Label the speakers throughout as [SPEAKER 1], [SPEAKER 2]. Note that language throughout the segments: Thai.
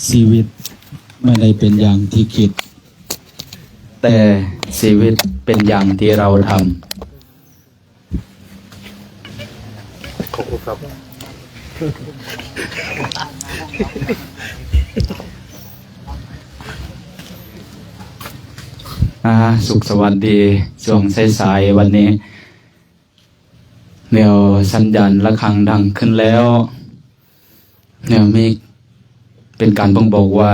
[SPEAKER 1] ชีวิตไม่ได้เป็นอย่างที่คิดแต่ชีวิตเป็นอย่างที่เราทำขอบคุณครับสุขสวัสดีช่วงสายๆวันนี้เดี๋ยวสัญญาณระฆังดังขึ้นแล้วเดี๋ยวมีเป็นการบ่งบอกว่า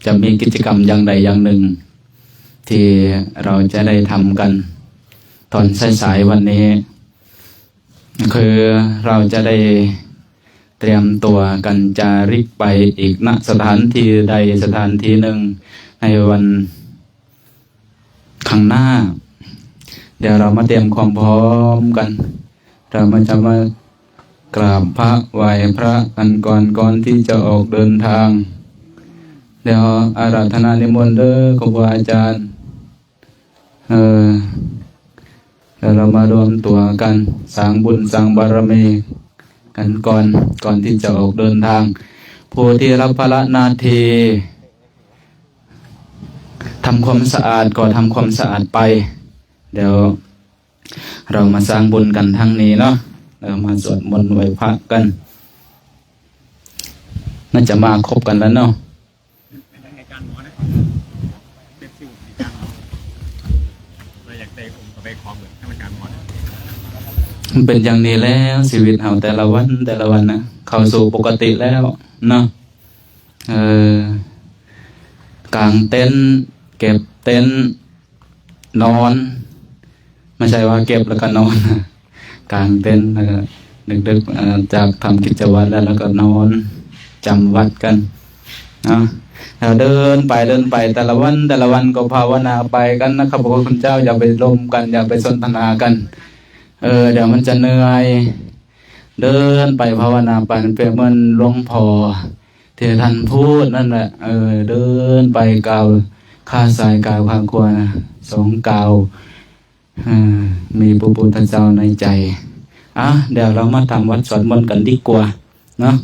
[SPEAKER 1] จะมีกิจกรรมอย่างใดอย่างหนึ่งที่เราจะได้ทำกันตอนสายๆวันนี้คือเราจะได้เตรียมตัวกันจาริกไปอีกณสถานที่ใดสถานที่หนึ่งในวันข้างหน้าเดี๋ยวเรามาเตรียมความพร้อมกันเรามาจะมากราบพระไหว้พระกันก่อนที่จะออกเดินทางเดี๋ยวอาราธนานิมนต์เด้อครูบาอาจารย์เดี๋ยวเรามารวมตัวกันสร้างบุญสร้างบารมีกันก่อนที่จะออกเดินทางผู้ที่รับภาระหน้าที่ทำความสะอาดก็ทำความสะอาดไปเดี๋ยวเรามาสร้างบุญกันทั้งนี้เนาะเรามาสวดมนต์ไหว้พระกันน่าจะมาครบกันแล้วเนาะมันเป็นอย่างนี้แล้วชีวิตเราแต่ละวันนะเข้าสู่ปกติแล้วเนาะกางเต็นท์เก็บเต็นท์นอนไม่ใช่ว่าเก็บแล้วก็นอนกางเต็นท์แล้วก็ดึกๆจากทำกิจวัตรแล้วก็นอนจำวัดกันนะเราเดินไปแต่ละวันก็ภาวนาไปกันนะครับพระคุณเจ้าอย่าไปลมกันอย่าไปสนทนากันเดี๋ยวมันจะเหนื่อยเดินไปภาวนาไปมันเป็นเหมือนหลวงพ่อที่ท่านพูดนั่นแหละเดินไปกาวข้าซ้ายกาวข้างขวาสองกาวมีพระพุทธเจ้าในใจเดี๋ยวเรามาทำวัดสวดมนต์กันดีกว่าเนาะ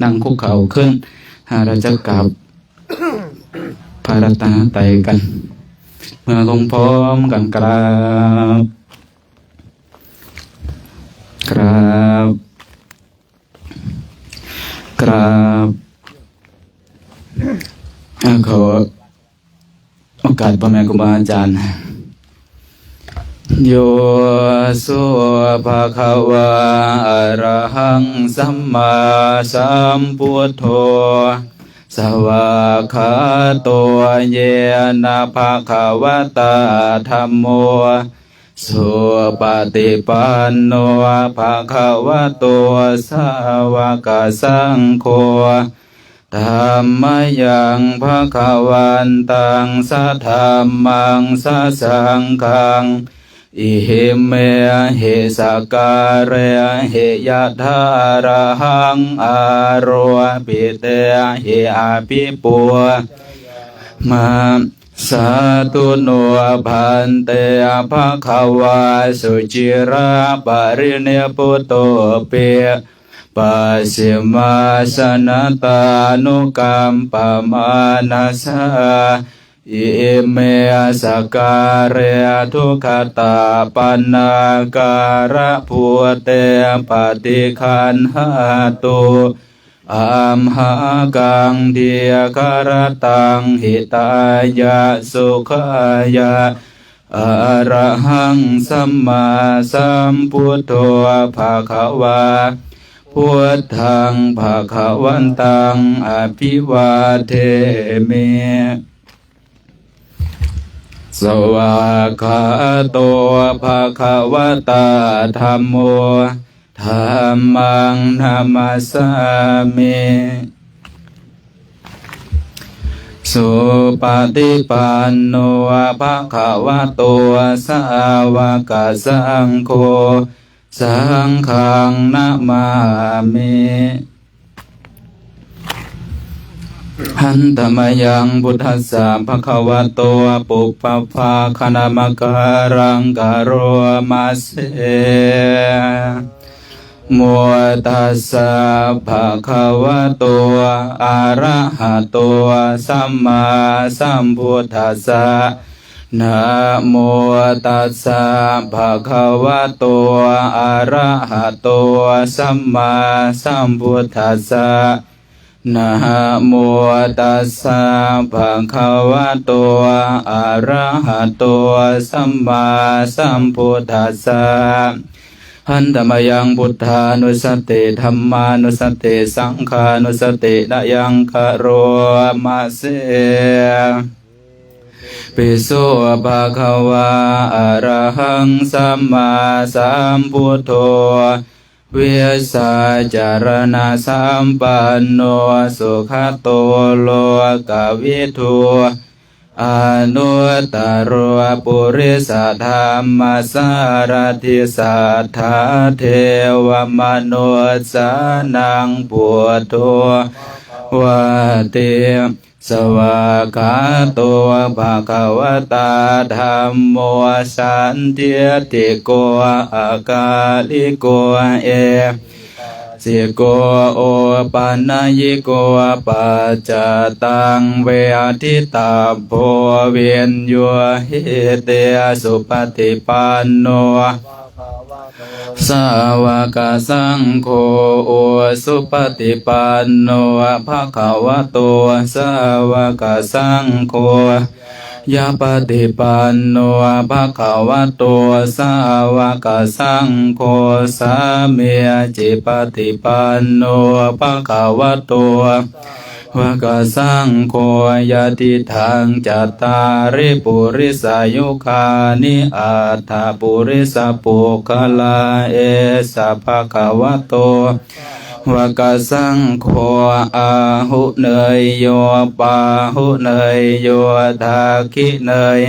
[SPEAKER 1] นั่งคุกเข่าขึ้นเราจะกราบพระรัตนตรัยกันเมื่อคงพร้อมกันกราบขอโอกาสพ่อแม่ครูบาอาจารย์โยสุภะคะวะอะระหังสัมมาสัมพุทโธสวากขาโตเยนะภะคะวะตาธัมโมสุปฏิปันโนภะคะวะโตสาวกสังโฆธัมมายังภะคะวันตังสัทธัมมังสัสสังฆังอิหิเมเหสการเรเหยะธาระหังอาโรปิเตเหอาภิปัวมาสาธุโนภันเตภะคะวาสุจิราปริเนปุตโตเปปัสสิมาสนะตานุกัมปมานาสาอิเมสการะทุกขตาปันนาการะภูเตปฏิคันหาตุอัมหากังเดียคารตังหิตายะสุขายะอะระหังสัมมาสัมพุทโธภะคะวาพุทธังภะคะวันตังอภิวาเทมิสวากขาโตภะคะวะตาธัมโมธัมมังนัมมัสสามิสุปฏิปันโนภะคะวะโตสาวกสังโฆสังฆังนะมามิหันตมยังพุทธัสสะภะคะวะโตปุปปภาคณามการังกโรมาเส โมตัสสะภะคะวะโตอะระหะโตสัมมาสัมพุทธัสสะนะโมตัสสะภะคะวะโตอะระหะโตสัมมาสัมพุทธัสสะนะโมตัสสะภะคะวะโตอะระหะโตสัมมาสัมพุทธัสสะหันธมยังพุทธานุสติธัมมานุสติสังฆานุสตินะยังคโรมะเสปิโสภะคะวะอะระหังสัมมาสัมพุทโธเวสสาจารณะสัมปันโนสุขโตโลกวิทูอนุตตรปุริสธรรมสารทิสัทธาเทวมนุสานังปุถโธวะเตสวากขาโตภะคะวตาธัมโมสันติติโกอาคาลิโกเอสิโกโอปันญิโกปัจจตังเวทิตาโพเวียนโยหิเตสุปฏิปันโนสาวกสังโฆโอสุปฏิปันโนภะคะวะโตสาวกสังโฆยะปฏิปันโนภะคะวะโตสาวกสังโฆสามีจิปฏิปันโนภะคะวะโตวะกสังโฆยะติทังจัตตาริปุริสายุคานิอัตถปุริสปุคลาเอสะภะคะวะโตวะกสังโฆอาหุเนยโยปาหุเนยโยทาคิเนย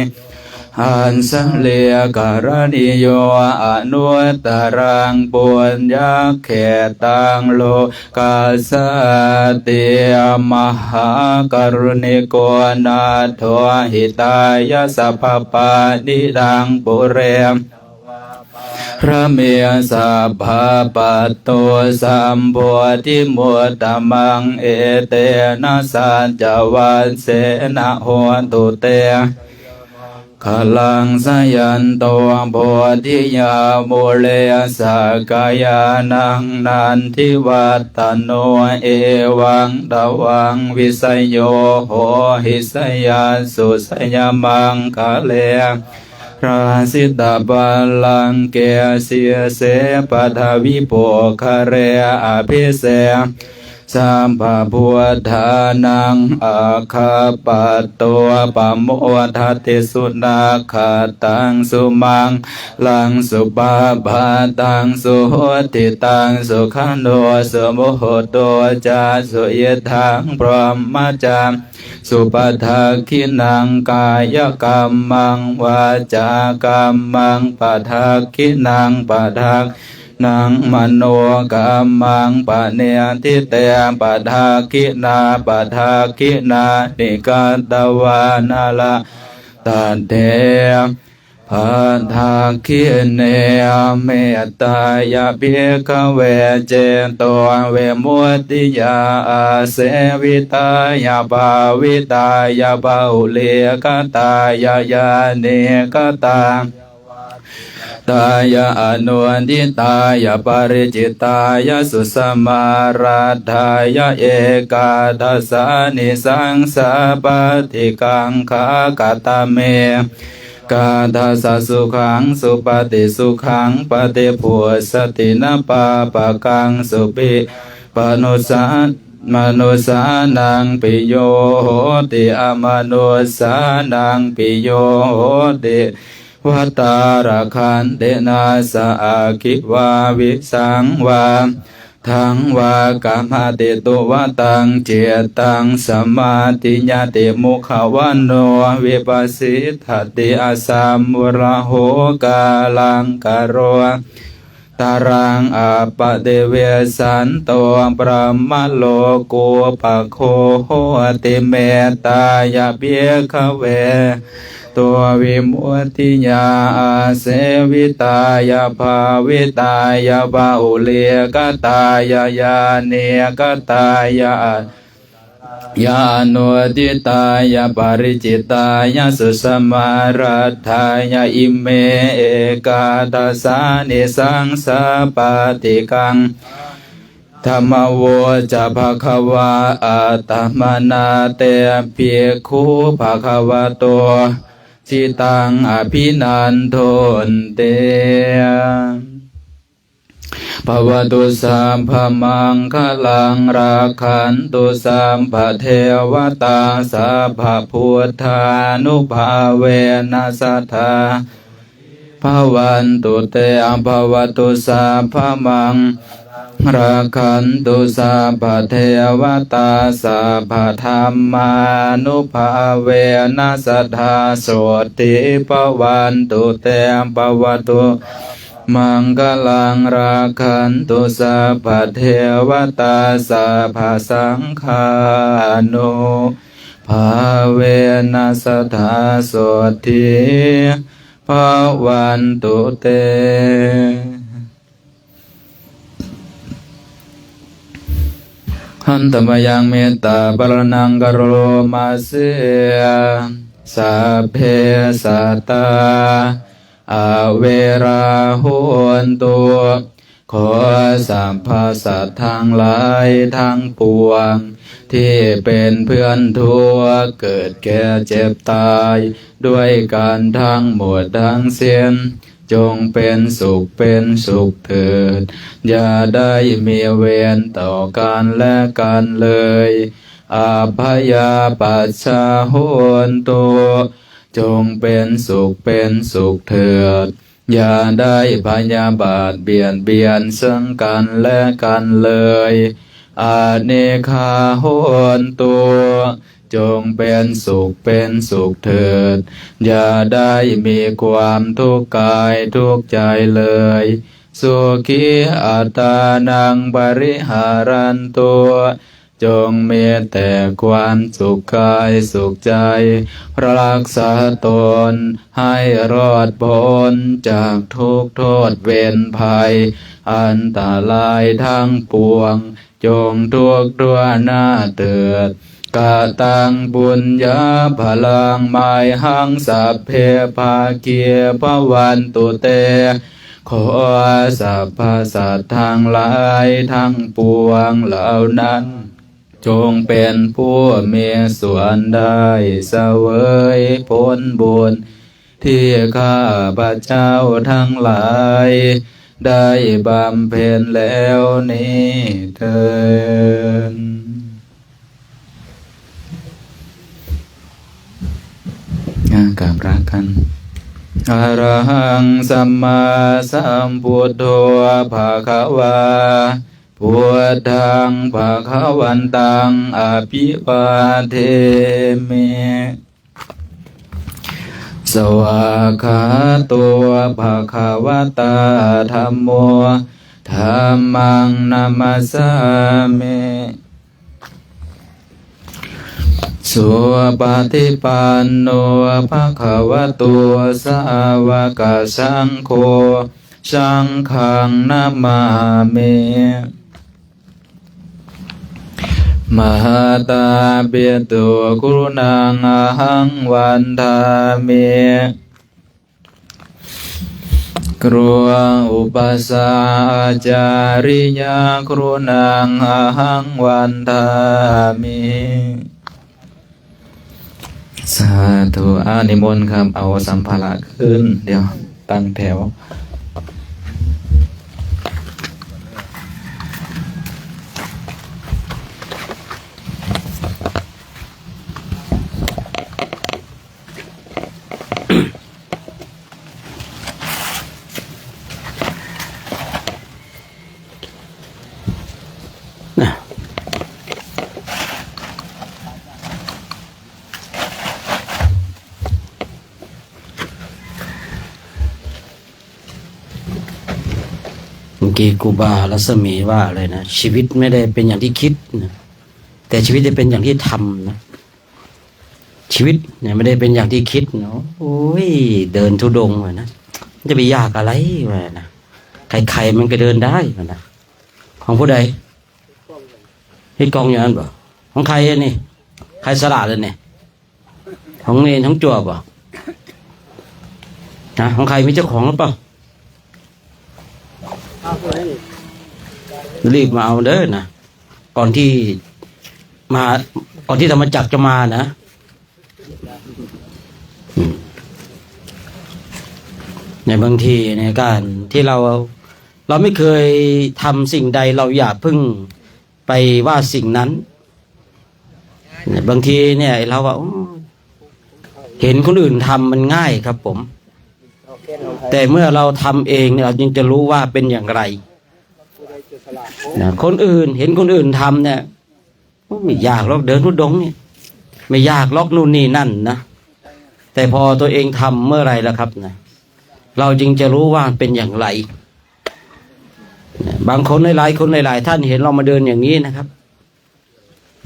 [SPEAKER 1] หันสเลการณิโยอนุตตรังปุญญาเขตังโลกาสติมหากรุณิโกนาโทหิตายาสัพพปานิดังปุเรมพระเมียสัพพะปัตโตสัมโพธิมุตตมังเอเตนะสัจจวันเสนะโหตุเตขลังสยันโตโพธิยาโมเลสกายานังนันทิวัตโนเอวังตวังวิสยโยโหหิสยาสุสยมังคะเลพระสิตาบัลลังเกศิเสปทวิโปคะเรอภิเสสัมภพุทธานังอาคาปัตโตปโมทัตติสุนาคาตังสุมังลังสุปาภาตังสุโหติตังสุขันโนสุโมโหโตจาสุเยทังพรหมจามสุปทักขินังกายกรรมังวาจากรรมังปทักขินังปทักนังมโนกรรมังปะเนทิเตปทักขินาปทักขินานิกัตวานาลาตัดเตปัทธาคิเนเมตตายาภิกขเวเจโตเวมุตติยาอาเสวิตายาภาวิตายาภาอุเลกตายายาเนกตาตายาอนุอันติตายาปริจิตายาสุสมาราธายาเอกาทัสสานิสังสาปฏิกังขากตเมกาทัสสะสุขังสุปฏิสุขังปฏิปุสตินะปาปะกังสุปิปนุสามนุสานังปิโยโหติอมนุสานังปิโยโหติวัตตาระคันเตนะสะอาคิวาวิสังวาทังวากามาติตุวตังเจตังสมาติญาติมุขวันโนวิปัสสิทติอาสามวรโหกาลังกโรต ตารังอปะเดเวสันโตปรมโลโกปะโคโหติเมตายาเบียคะเวตัววิมุตติญาอาเสวิตายาภาวิตายาบาหุเลียกตายายาเนียกตายายาโนติตายาปาริจิตายาสุสมารัตถายาอิเมเอกาทัสสานิสังสาปาติกังธรรมโวจะภควาอัตตมนาเตภิกขุภควโตจิตังอภินันโทนเตภวตุสัมภมังคลังราคันตุสัมภเทวตาสัพพพุทธานุภาเวนัสสทาภวันตุเตอภวตุสัพพมังราคันตุสัพพเทวตาสัพพธรรมานุภาเวนัสสทธาโสติภวันตุเตภวตุมังคลังราคันตุสัพพเทวตาสัพพสังฆานุภาเวนัสสทธาโสติภวันตุเตหันตมยังเมตตาปรนังกโรมาเสสัพเพสัตตาอเวราหุนตุขอสัมภาสัตว์ทั้งหลายทั้งปวงที่เป็นเพื่อนทั่วเกิดแก่เจ็บตายด้วยกันทั้งหมดทั้งสิ้นจงเป็นสุขเถิดอย่าได้มีเวรต่อกันและกันเลยอาภยาปัชชาโหนตุจงเป็นสุขเถิดอย่าได้พยาบาทเบียนซึ่งกันและกันเลยอาเนคาโหนตุจงเป็นสุขเถิดอย่าได้มีความทุกข์กายทุกข์ใจเลยสุขีอัตตานังปริหารันตุจงมีแต่ความสุขกายสุขใจรักษาตนให้รอดพ้นจากทุกข์โทษเวรภัยอันตรายทั้งปวงจงทุกข์ทั่วหน้าเถิดกะตังบุญญาพลังไมหังสัพเพภาเกียภวันตุเตขอสัพพสัตว์ทั้งหลายทั้งปวงเหล่านั้นจงเป็นผู้มีส่วนได้เสวยผลบุญที่ข้าพเจ้าทั้งหลายได้บำเพ็ญแล้วนี้เถิดกราบรักกันอะระหังสัมมาสัมพุทโธภะคะวาพุทธังภะคะวันตังอภิวาเทมิสวากขาโตภะคะวะตาธัมโมธัมมังนัมมัสสามิสุปฏิปันโนภะคะวะโตสาวกสังโฆสังฆังนามามิมหาตาเปียตุกรุณังอหังวันทามิกรัวอุปสาจาริยากรุณังอหังวันทามิสาธุนิมนต์ครับเอาสัมภาระขึ้นเดี๋ยวตั้งแถว
[SPEAKER 2] อกี้ครูบารัศมีว่าอะไรนะชีวิตไม่ได้เป็นอย่างที่คิดนะแต่ชีวิตจะเป็นอย่างที่ทำนะชีวิตเนี่ยไม่ได้เป็นอย่างที่คิดเนาะโอ้ยเดินธุดงค์นะมันจะไปยากอะไรวะนะใครๆมันก็เดินได้นะของผู้ใดให้กองอย่างนั้นบ่ของใครอันนี้ใครสละเลยเนี่ยของเนรของจั่วบ่นะของใครมีเจ้าของหรือเปล่ารีบมาเอาเด้อนะก่อนที่ธรรมจักรจะมานะในบางทีในการที่เราไม่เคยทำสิ่งใดเราอย่าพึ่งไปว่าสิ่งนั้นบางทีเนี่ยเราว่าเห็นคนอื่นทำมันง่ายครับผมแต่เมื่อเราทำเองเนี่ยเราจึงจะรู้ว่าเป็นอย่างไรคนอื่นเห็นคนอื่นทำเนี่ยไม่ยากหรอกเดินทุดงค์เนี่ยไม่ยากหรอกนู่นนี่นั่นนะแต่พอตัวเองทำเมื่อไรแล้วครับนะเราจึงจะรู้ว่าเป็นอย่างไรบางคนหลายๆคนหลายๆท่านเห็นเรามาเดินอย่างนี้นะครับ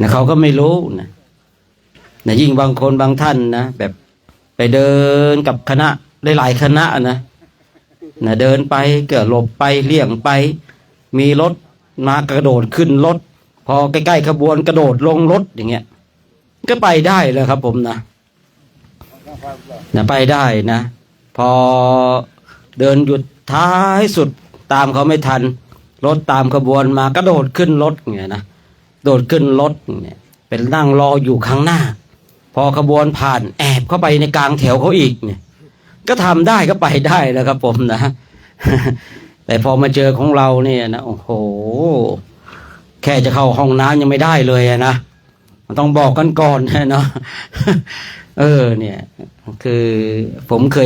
[SPEAKER 2] นะเขาก็ไม่รู้นะยิ่งบางคนบางท่านนะแบบไปเดินกับคณะหลายๆคณะนะเดินไปเกิดหลบไปเลี่ยงไปมีรถมากระโดดขึ้นรถพอใกล้ๆขบวนกระโดดลงรถอย่างเงี้ยก็ไปได้เลยครับผมนะไปได้นะพอเดินหยุดท้ายสุดตามเขาไม่ทันรถตามขบวนมากระโดดขึ้นรถเงี้ยนะโดดขึ้นรถเนี่ยเป็นนั่งรออยู่ข้างหน้าพอขบวนผ่านแอบเข้าไปในกลางแถวเขาอีกเนี่ยก็ทำได้ก็ไปได้แล้วครับผมนะแต่พอมาเจอของเราเนี่ยนะโอ้โหแค่จะเข้าห้องน้ำยังไม่ได้เลยนะมันต้องบอกกันก่อนนะเนาะเนี่ยคือผมเ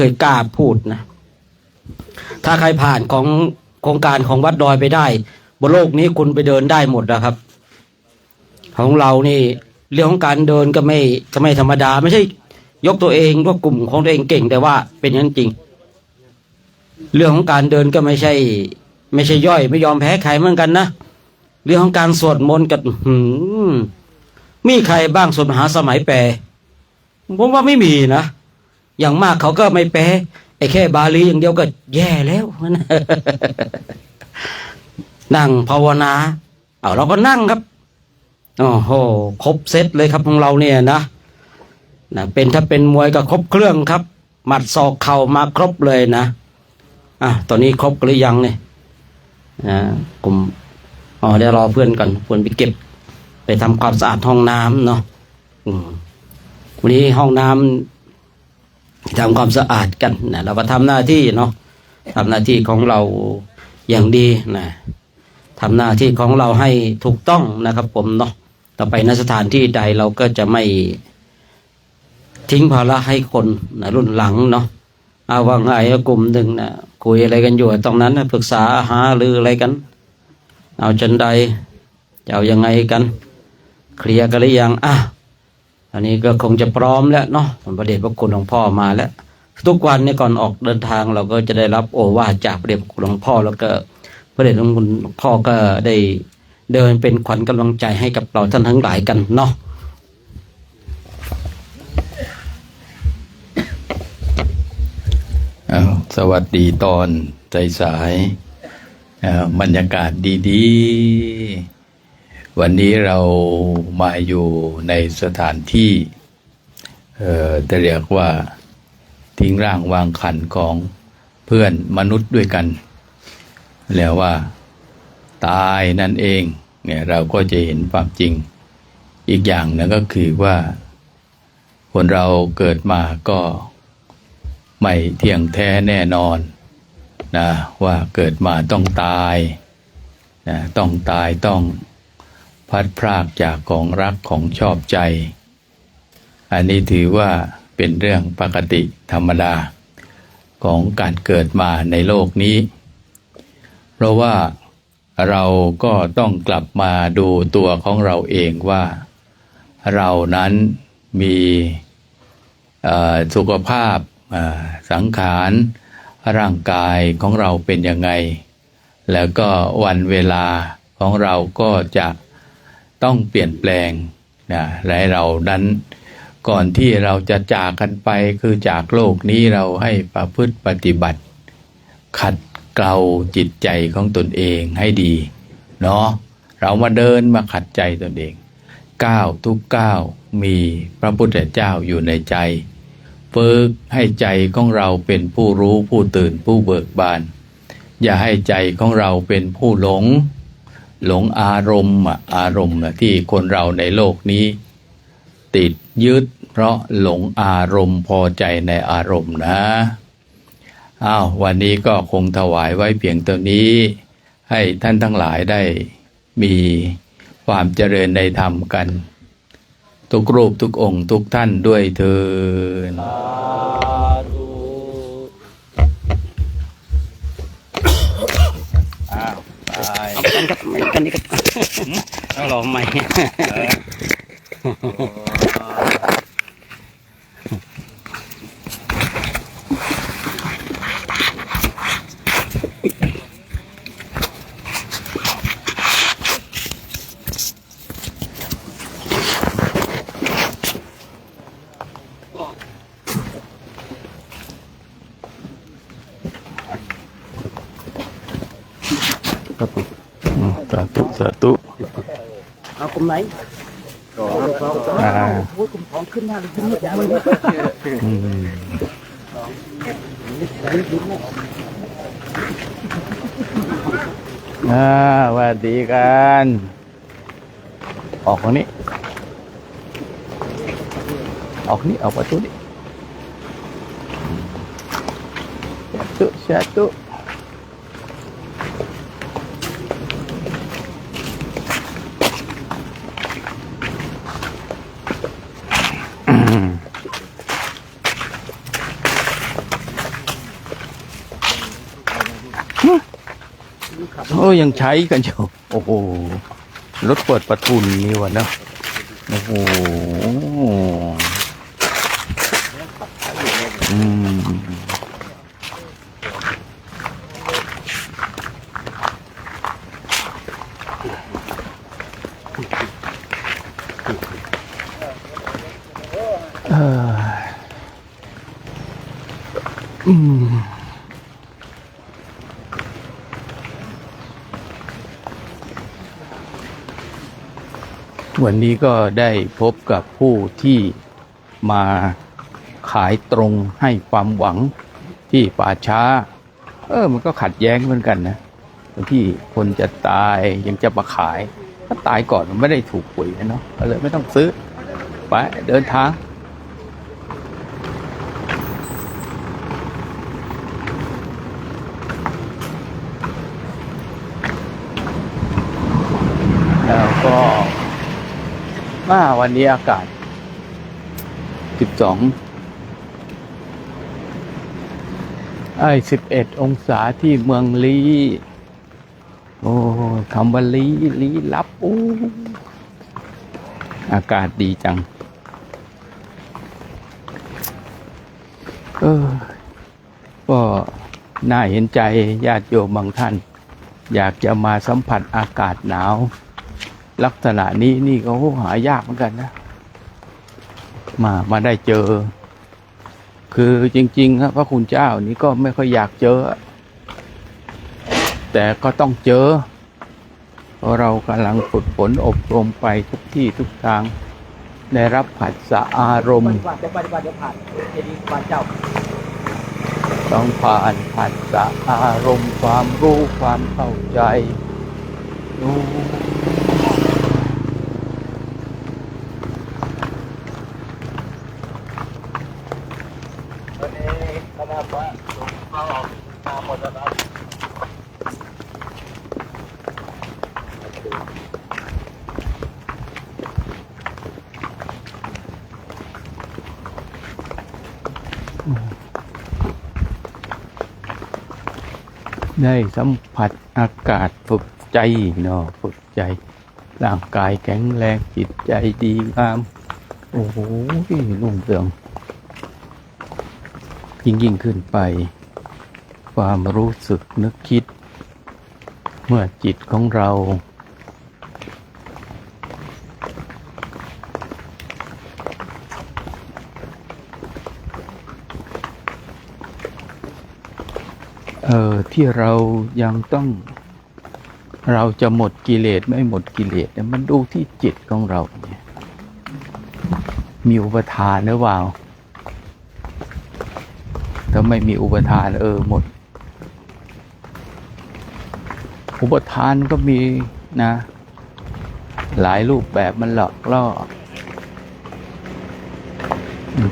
[SPEAKER 2] คยกล้าพูดนะถ้าใครผ่านของโครงการของวัดดอยไปได้บนโลกนี้คุณไปเดินได้หมดนะครับของเรานี่เรื่องของการเดินก็ไม่ธรรมดาไม่ใช่ยกตัวเองว่ากลุ่มของตัวเองเก่งแต่ว่าเป็นอย่างนั้นจริงเรื่องของการเดินก็ไม่ใช่ย่อยไม่ยอมแพ้ใครเหมือนกันนะเรื่องของการสวดมนต์กับมีใครบ้างสวดมหาสมัยแปลผมว่าไม่มีนะอย่างมากเขาก็ไม่แปลไอ้แค่บาลีอย่างเดียวก็แย่แล้วนั่งภาวนาเราก็นั่งครับโอ้โหครบเซตเลยครับของเราเนี่ยนะถ้าเป็นมวยก็ครบเครื่องครับหมัดศอกเข่ามาครบเลยนะตอนนี้ครบหรือยังเนี่ยผมเดี๋ยวรอเพื่อนก่อนเพื่อนไปเก็บไปทำความสะอาดห้องน้ำเนาะวันนี้ห้องน้ำทำความสะอาดกันนะเราก็ทำหน้าที่เนาะทำหน้าที่ของเราอย่างดีนะทำหน้าที่ของเราให้ถูกต้องนะครับผมเนาะต่อไปณสถานที่ใดเราก็จะไม่ทิ้งภาระให้คนรุ่นหลังเนาะว่าไงกลุ่มหนึ่งนะคุยอะไรกันอยู่ตรงนั้นปรึกษาหารืออะไรกันเอาจนใดจะเอายังไงกันเคลียร์กันหรือยังอันนี้ก็คงจะพร้อมแล้วเนาะพระเดชพระคุณหลวงพ่อมาแล้วทุกวันนี้ก่อนออกเดินทางเราก็จะได้รับโอวาทจากพระเดชพระคุณหลวงพ่อแล้วก็พระเดชพระคุณหลวงพ่อก็ได้เดินเป็นขวัญกำลังใจให้กับเราท่านทั้งหลายกันเนาะ
[SPEAKER 1] สวัสดีตอนสายบรรยากาศดีๆวันนี้เรามาอยู่ในสถานที่จะเรียกว่าทิ้งร่างวางขันของเพื่อนมนุษย์ด้วยกันแล้วว่าตายนั่นเองเนี่ยเราก็จะเห็นความจริงอีกอย่างนึงก็คือว่าคนเราเกิดมาก็ไม่เที่ยงแท้แน่นอนนะว่าเกิดมาต้องตายนะต้องตายต้องพัดพรากจากของรักของชอบใจอันนี้ถือว่าเป็นเรื่องปกติธรรมดาของการเกิดมาในโลกนี้เพราะว่าเราก็ต้องกลับมาดูตัวของเราเองว่าเรานั้นมีสุขภาพสังขารร่างกายของเราเป็นยังไง แล้วก็วันเวลาของเราก็จะต้องเปลี่ยนแปลงนะและเรานั้นก่อนที่เราจะจากกันไปคือจากโลกนี้เราให้ประพฤติปฏิบัติขัดเกลาจิตใจของตนเองให้ดีเนาะเรามาเดินมาขัดใจตนเองก้าวทุกก้าวมีพระพุทธเจ้าอยู่ในใจฝึกให้ใจของเราเป็นผู้รู้ผู้ตื่นผู้เบิกบานอย่าให้ใจของเราเป็นผู้หลงอารมณ์ที่คนเราในโลกนี้ติดยึดเพราะหลงอารมณ์พอใจในอารมณ์นะวันนี้ก็คงถวายไว้เพียงเท่านี้ให้ท่านทั้งหลายได้มีความเจริญในธรรมกันทุกรูปทุกองค์ทุกท่านด้วยเถิด
[SPEAKER 2] เอากันครับไม่กันนี่ครับต้องรอใหม่
[SPEAKER 1] สาธุสาธุ
[SPEAKER 2] เอากลุ่มไหนโอ้ยกลุ่มท้องขึ้นหน้าเลยขึ้นหมดเลย
[SPEAKER 1] สวัสดีกันออกทางนี้ออกนี้ออกประตูนี้สาธุยังใช้กันอยู่โอ้โหรถเปิดประทุนนี่วะเนาะโอ้โหวันนี้ก็ได้พบกับผู้ที่มาขายตรงให้ความหวังที่ป่าช้ามันก็ขัดแย้งเหมือนกันนะที่คนจะตายยังจะมาขายถ้าตายก่อนมันไม่ได้ถูกหวยเนาะก็เลยไม่ต้องซื้อไปเดินทางแล้วก็วันนี้อากาศ11 องศาที่เมืองลีโอ้คำว่าลีลับอากาศดีจังก็น่าเห็นใจญาติโยมบางท่านอยากจะมาสัมผัสอากาศหนาวลักษณะนี้นี่ก็หายากเหมือนกันนะมาได้เจอคือจริงๆครับพระคุณเจ้านี่ก็ไม่ค่อยอยากเจอแต่ก็ต้องเจอเพราะเรากำลังฝึกฝนอบรมไปทุกที่ทุกทางได้รับผัสสะอารมณ์ต้องผ่านผัสสะอารมณ์ความรู้ความเข้าใจได้สัมผัสอากาศฝึกใจเนาะฝึกใจร่างกายแข็งแรงจิตใจดีงามโอ้โหรุ่งเรืองยิ่งขึ้นไปความรู้สึกนึกคิด
[SPEAKER 3] มื่อจิตของเราที่เรายังต้องเราจะหมดกิเลสไม่หมดกิเลสเนี่ยมันดูที่จิตของเราเนี่ยมีอุปทานหรือเปล่าถ้าไม่มีอุปทานหมดอุปทานก็มีนะหลายรูปแบบมันหลอกล่อ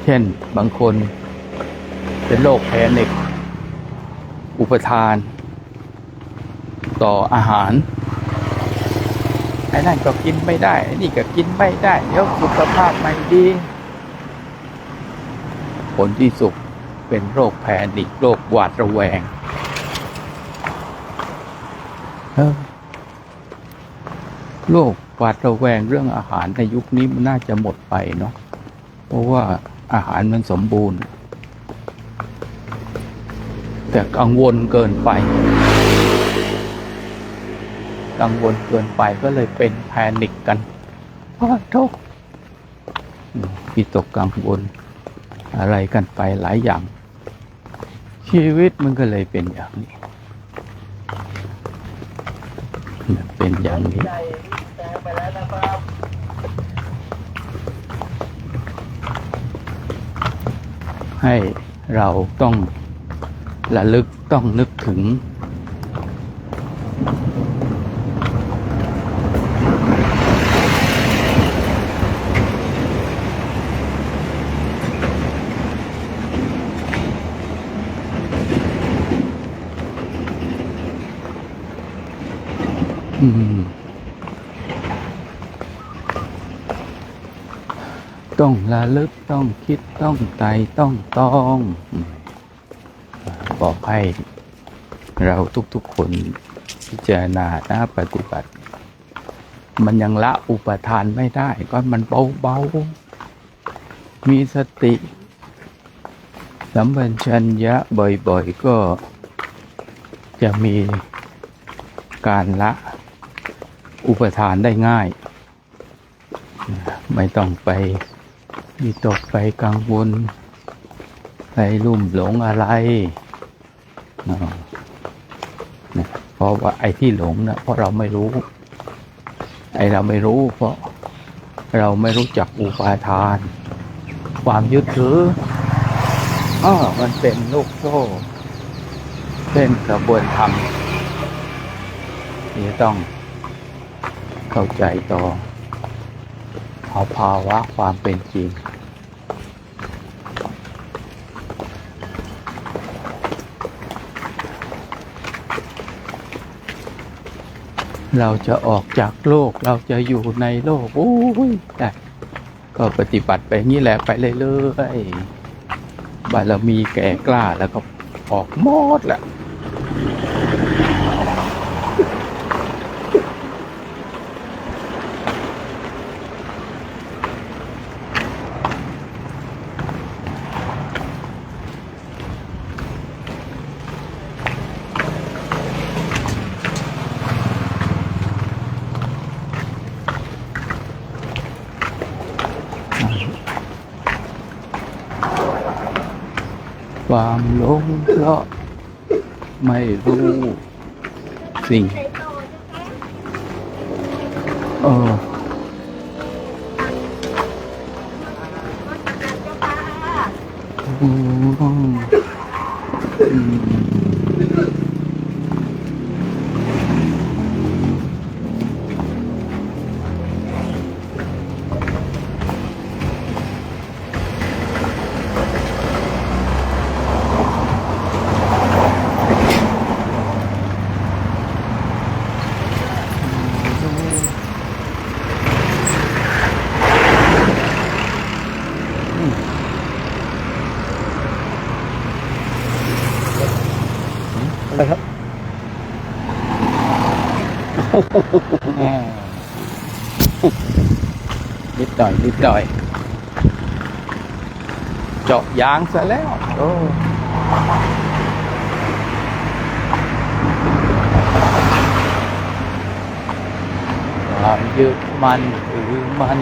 [SPEAKER 3] เช่นบางคนเป็นโรคแพนิคอุปทานต่ออาหารไอ้นั่นก็กินไม่ได้ไอ้นี่ก็กินไม่ได้เดี๋ยวสุขภาพไม่ดีผลที่สุดเป็นโรคแพนิคโรคหวาดระแวงโรคหวาดระแวงเรื่องอาหารในยุคนี้มันน่าจะหมดไปเนาะเพราะว่าอาหารมันสมบูรณ์แต่กังวลเกินไปก็เลยเป็นแพนิคกันเพราะทุกข์วิตกกังวลอะไรกันไปหลายอย่างชีวิตมันก็เลยเป็นอย่างนี้เป็นอย่างนี้ให้เราต้องระลึกต้องนึกถึงต้องระลึกต้องคิดต้องไต่ต้องตองบอกให้เราทุกๆคนพิจารณาปฏิบัติมันยังละอุปทานไม่ได้ก็มันเบาๆมีสติสัมปชัญญะบ่อยๆก็จะมีการละอุปทานได้ง่ายไม่ต้องไปวิตกไปกังวลไปลุ่มหลงอะไรเพราะว่าไอ้ที่หลงนะเพราะเราไม่รู้เราไม่รู้เพราะเราไม่รู้จักอุปาทานความยึดถือมันเป็นลูกโซ่เป็นกระบวนธรรมที่ต้องเข้าใจต่อเอาภาวะความเป็นจริงเราจะออกจากโลกเราจะอยู่ในโลกแต่ก็ปฏิบัติไปงี้แหละไปเรื่อยๆบารมีแก่กล้าแล้วก็ออกหมดแหละความหลงเพราะไม่รู้สิ่งอะไรครับนิดหน่อยเจาะยางซะแล้ว ความยึดมั่นถือมั่น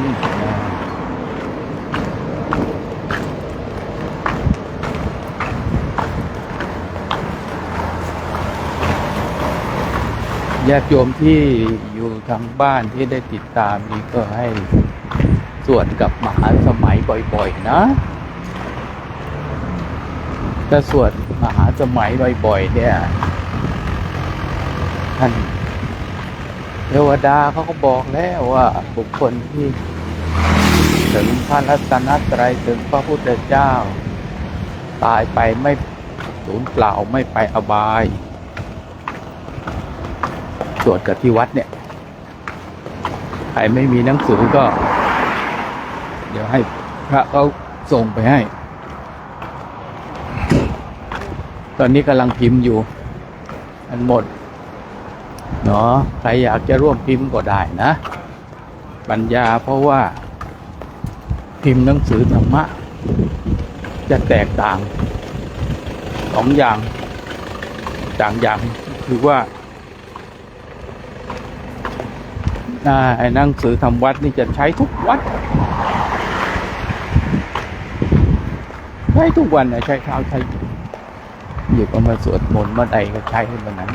[SPEAKER 3] ญาติโยมที่อยู่ทางบ้านที่ได้ติดตามนี้ก็ให้สวดกับมหาสมัยบ่อยๆนะถ้าสวดมหาสมัยบ่อยๆเนี่ยท่านเทวดาเขาก็บอกแล้วว่าบุคคลที่ถึงพระรัตนตรัยถึงพระพุทธเจ้าตายไปไม่สูญเปล่าไม่ไปอบายสวดกับที่วัดเนี่ยใครไม่มีหนังสือก็เดี๋ยวให้พระเขาส่งไปให้ตอนนี้กำลังพิมพ์อยู่อันหมดเนาะใครอยากจะร่วมพิมพ์ก็ได้นะปัญญาเพราะว่าพิมพ์หนังสือธรรมะจะแตกต่างสองอย่างอย่างคือว่าไอ้หนังสือทำวัดนี่จะใช้ทุกวัดใช้ทุกวันนะใช้เช้าใช้หยิบเอามาสวดมนต์เมื่อใดก็ใช้ให้มันนั้น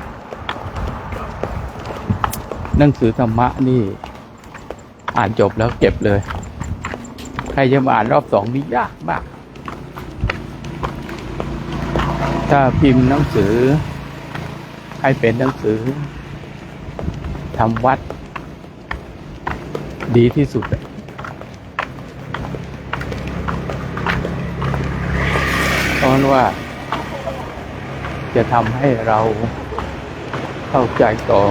[SPEAKER 3] หนังสือธรรมะนี่อ่านจบแล้วเก็บเลยใครจะมาอ่านรอบสองนี่ยากมากถ้าพิมพ์หนังสือให้เป็นหนังสือทำวัดดีที่สุดเพราะว่าจะทำให้เราเข้าใจต่อ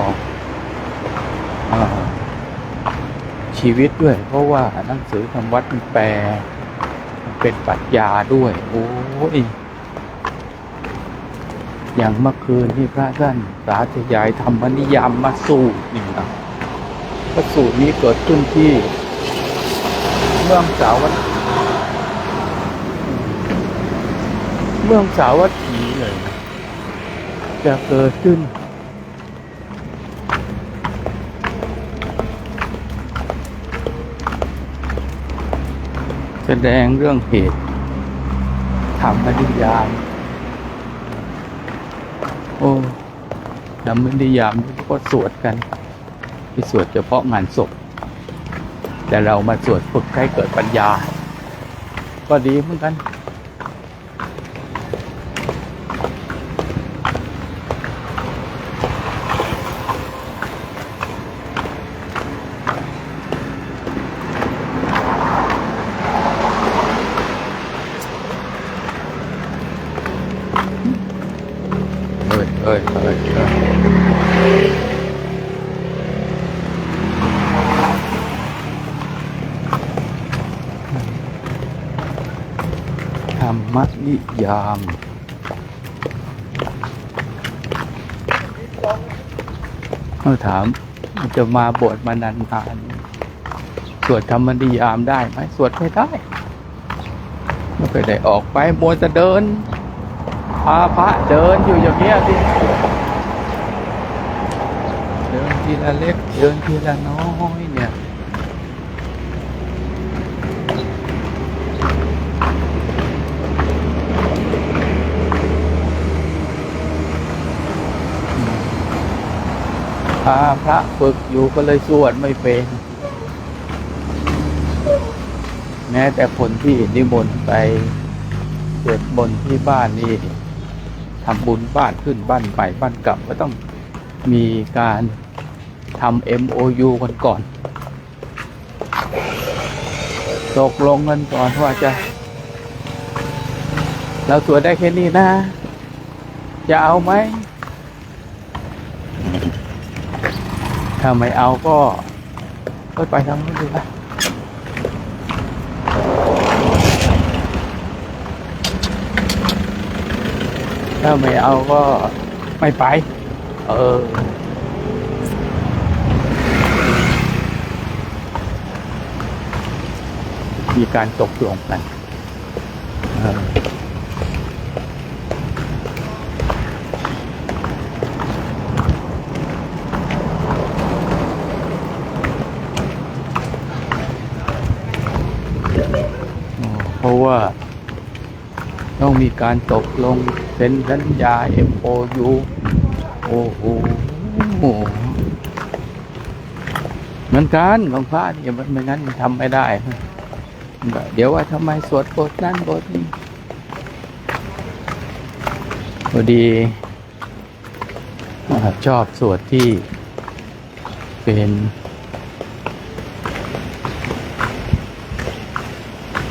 [SPEAKER 3] ชีวิตด้วยเพราะว่าหนังสือทำวัดมันแปลเป็นปรัชญาด้วยโอ้ยอย่างเมื่อคืนที่พระท่านสาธยายธรรมนิยามมาสูตรนี่นะพระสูตรนี้เกิดขึ้นที่เมืองสาวัตถีเลยจะเกิดขึ้นแสดงเรื่องเหตุธรรมนิยามธรรมนิยามก็สวดกันที่สวดเฉพาะงานศพแต่เรามาสวดฝึกให้เกิดปัญญาก็ดีเหมือนกันธรรมนิยามเขาถามจะมาบวชมานานๆสวดธรรมนิยามได้ไหมสวดไม่ได้ไม่เคยได้ออกไปมัวจะเดินพาพระเดินอยู่อย่างเงี้ยสิเดินทีละเล็กเดินทีละน้อยเนี่ยพระฝึกอยู่ก็เลยสวดไม่เป็นแม้แต่คนที่นิมนต์ไปสวดมนต์ที่บ้านนี่ทำบุญบ้านขึ้นบ้านใหม่บ้านเก่าก็ต้องมีการทำ MOU กันก่อนตกลงกันก่อนว่าจะเราสวดได้แค่นี้นะจะเอาไหมถ้าไม่เอาก็ไปทำนู้นดีนะถ้าไม่เอาก็ไม่ไปมีการตกลงกัน เพราะว่าต้องมีการตกลงเซ็นสัญญา MOU โอ้โหเหมือนกันของพระเนี่ยมันไม่งั้นมันทำไม่ได้เดี๋ยวว่าทำไมสวดบทนั้นบทนี้พอดีชอบสวดที่เป็น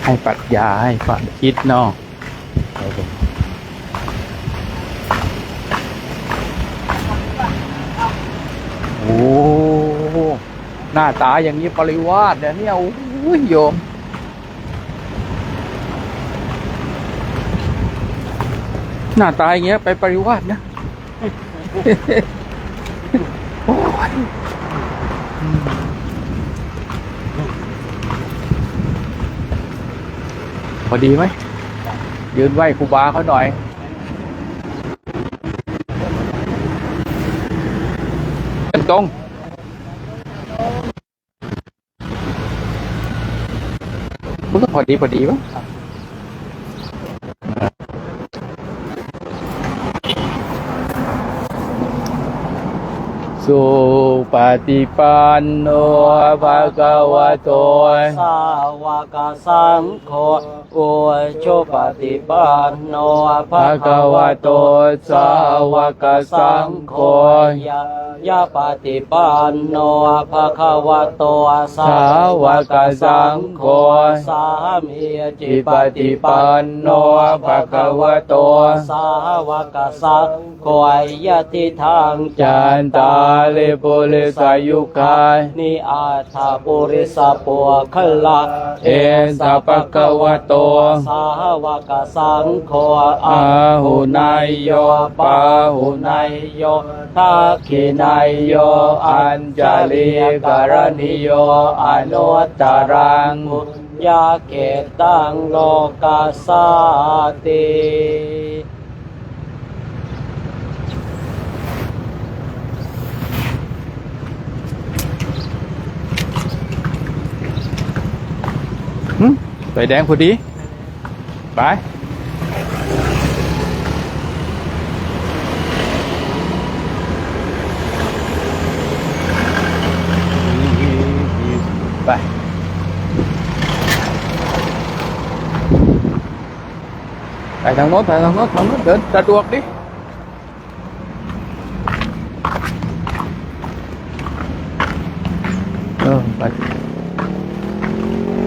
[SPEAKER 3] ให้ปรัชญาให้ความคิดเนาะโอ้หน้าตาอย่างนี้ปริวาสเนี่ยโอ้ยโยมหน้าตาอย่างเงี้ยไปปริวาสนะโอ้ยพอดีไหมยืนไหวครูบาเขาหน่อยตรงมันก็พอดีมั้งสุปฏิปันโนภะคะวะโต
[SPEAKER 2] สาวกสังโฆโอโชปฏิปันโนภะคะวะโตสาวกสังโฆยะปฏิปันโนภะคะวะโตสาวกสังโฆสามีจิปฏิปันโนภะคะวะโตสาวกสังโฆยะทิทาง
[SPEAKER 3] จันตาเลปุริสายุคา
[SPEAKER 2] นิอาถาปุริสปัวคัลลา
[SPEAKER 3] เอสะภะคะวะโต
[SPEAKER 2] สาวกสังโฆ
[SPEAKER 3] อาหุนายโยปาหุ
[SPEAKER 2] นายโยทักขินายโย
[SPEAKER 3] อัญจลิกรณิโยอนุตตรัง
[SPEAKER 2] ยาเกตังโลกัสสติ
[SPEAKER 3] ไฟแดงพอดีไปไปทางโน้นเดินสะดวกดิ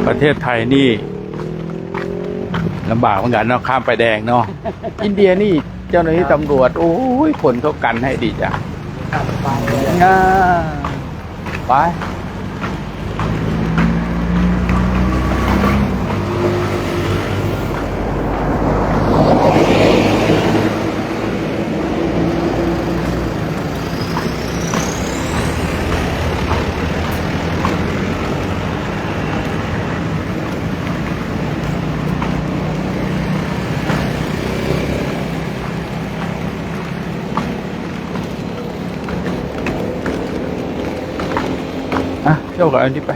[SPEAKER 3] ประเทศไทยนี่ลำบากเหมือนกันเนาะข้ามไปแดงเนาะ อินเดียนี่เจ้าหน้าที่ตำรวจโอ้ยคนเขากันให้ดีจ้ะไปเที่ยวกับอันนี้ไป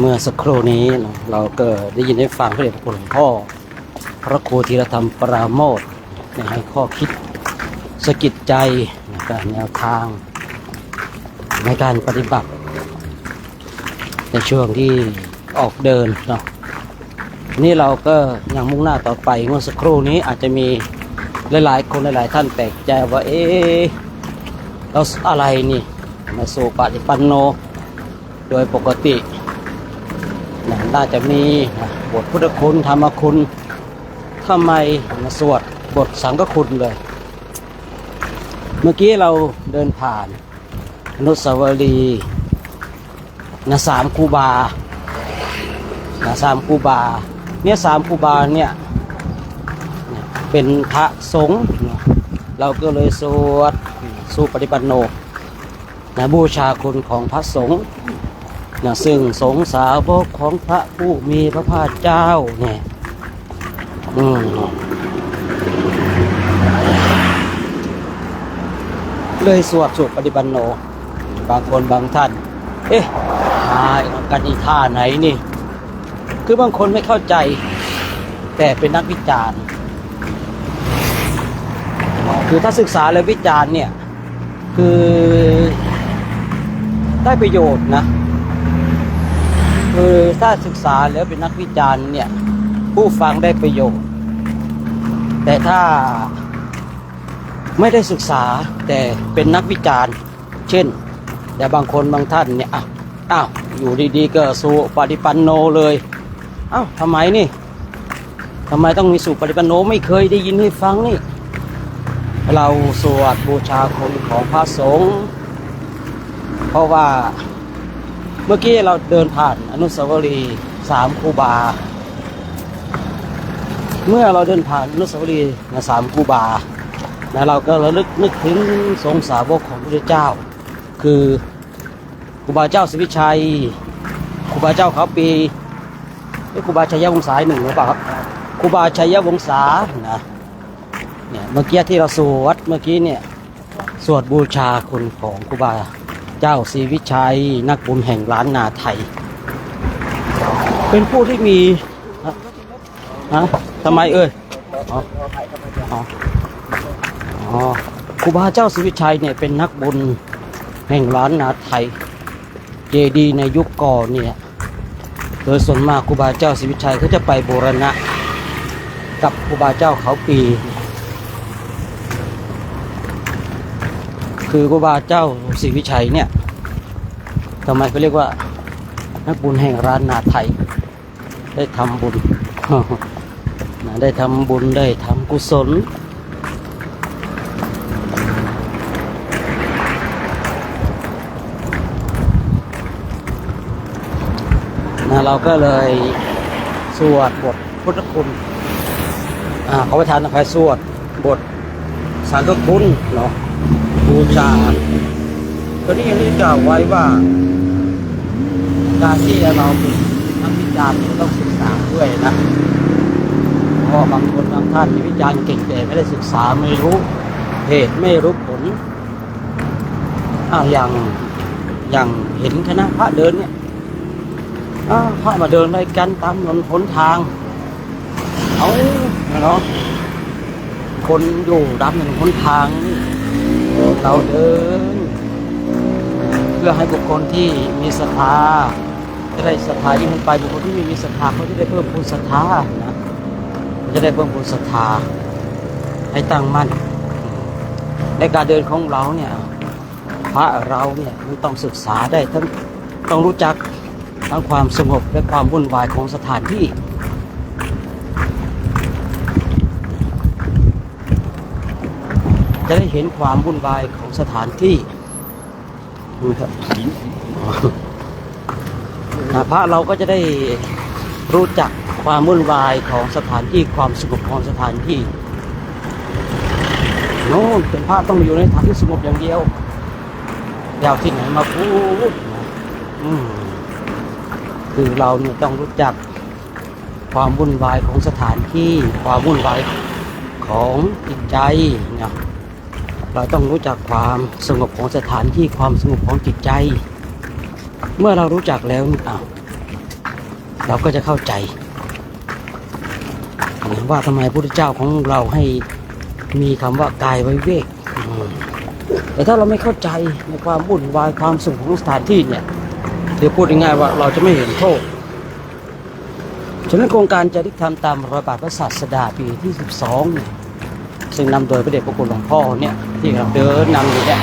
[SPEAKER 2] เมื่อสักครู่นี้เราก็ได้ยินได้ฟังพระเดชพระคุณหลวงพ่อพระครูธีรธรรมปราโมทย์ให้ข้อคิดสะกิดใจการแนวทางในการปฏิบัติในช่วงที่ออกเดินเนาะนี่เราก็ยังมุ่งหน้าต่อไปเมื่อสักครู่นี้อาจจะมีหลายๆคนหลายๆท่านแปลกใจว่าเราอะไรนี่มาสู่ปฏิปันโนโดยปกติน่าจะมีบทพุทธคุณธรรมคุณทำไมมาสวดบทสังฆคุณเลยเมื่อกี้เราเดินผ่านอนุสาวรีย์สามครูบาสามครูบาเนี่ยสามครูบาเนี่ย เป็นพระสงฆ์เราก็เลยสวดสุปฏิปันโนนะบูชาคุณของพระสงฆ์นะซึ่งสงฆ์สาวกของพระผู้มีพระภาคเจ้าเนี่ยเลยสวดสุปฏิปันโนบางคนบางท่านเอ๊ะกันอีท่าไหนนี่คือบางคนไม่เข้าใจแต่เป็นนักวิจารณ์คือถ้าศึกษาและวิจารณ์เนี่ยคือได้ประโยชน์นะคือถ้าศึกษาแล้วเป็นนักวิจารณ์เนี่ยผู้ฟังได้ประโยชน์แต่ถ้าไม่ได้ศึกษาแต่เป็นนักวิจารณ์เช่นแต่บางคนบางท่านเนี่ยอ้าวอยู่ดีๆก็สุปฏิปันโนเลยทำไมนี่ทำไมต้องมีสุปฏิปันโนไม่เคยได้ยินให้ฟังนี่เราสวดบูชาคุณของพระสงฆ์เพราะว่าเมื่อกี้เราเดินผ่านอนุสาวรีย์3ครูบาเมื่อเราเดินผ่านอนุสาวรีย์3ครูบาเราก็ระลึกนึกถึงสงฆ์สาวกของพระพุทธเจ้าคือครูบาเจ้าศรีวิชัยครูบาเจ้าเขาปีครูบาชัยวงศาหนึ่งหรือเปล่าครับครูบาชัยวงศานะเนี่ยเมื่อกี้ที่เราสวดเมื่อกี้เนี่ยสวดบูชาคุณของครูบาเจ้าศรีวิชัยนักบุญแห่งล้านนาไทยเป็นผู้ที่มีทำไมครูบาเจ้าศรีวิชัยเนี่ยเป็นนักบุญแห่งล้านนาไทยเจดีย์ในยุคก่อนเนี่ยโดยส่วนมากครูบาเจ้าศรีวิชัยเขาจะไปบูรณะกับครูบาเจ้าเขาปีคือครูบาเจ้าศรีวิชัยเนี่ยทำไมเขาเรียกว่านักบุญแห่งล้านนาไทยได้ทำบุญ ได้ทำบุญได้ทำกุศลเราก็เลยสวดบทพุทธคุณขอประทานอภัยสวดบทสังฆคุณเนาะบูชาตอนนี้ยังได้กล่าวไว้ว่าการที่เราเป็นนักวิจารณ์ต้องศึกษาด้วยนะเพราะบางคนบางท่านวิจารณ์เก่งแต่ไม่ได้ศึกษาไม่รู้เหตุไม่รู้ผลอย่างเห็นคณะพระเดินเนี่ยพระมาเดินอะไรกันตามถนนหนทางเนาะคนอยู่ตามถนนหนทางเราเดินเพื่อให้บุคคลที่มีศรัทธาจะได้ศรัทธายิ่งขึ้นไปบุคคลที่ไม่มีศรัทธาเขาจะได้เพิ่มพูนศรัทธานะจะได้เพิ่มพูนศรัทธาให้ตั้งมั่นในการเดินของเราเนี่ยพระเราเนี่ยต้องศึกษาได้ต้องรู้จักทั้งความสงบและความวุ่นวายของสถานที่จะได้เห็นความวุ่นวายของสถานที่พระเราก็จะได้รู้จักความวุ่นวายของสถานที่ความสงบของสถานที่โน้นเป็นพระต้องอยู่ในสถานที่สงบอย่างเดียวอยากที่ไหนมาพูดคือเราเนี่ยต้องรู้จักความวุ่นวายของสถานที่ความวุ่นวายของจิตใจเนี่ยเราต้องรู้จักความสงบของสถานที่ความสงบของจิตใจเมื่อเรารู้จักแล้วเราก็จะเข้าใจว่าทำไมพระพุทธเจ้าของเราให้มีคำว่ากายวิเวกแต่ถ้าเราไม่เข้าใจในความวุ่นวายความสงบของสถานที่เนี่ยเดี๋ยวพูดง่ายๆว่าเราจะไม่เห็นโทษฉะนั้นโครงการจริยธรรมตามรอยบาทพระศาสดาปีที่12เนี่ยซึ่งนำโดยพระเดชพระคุณหลวงพ่อเนี่ยที่เราเดินนำอยู่เนี่ย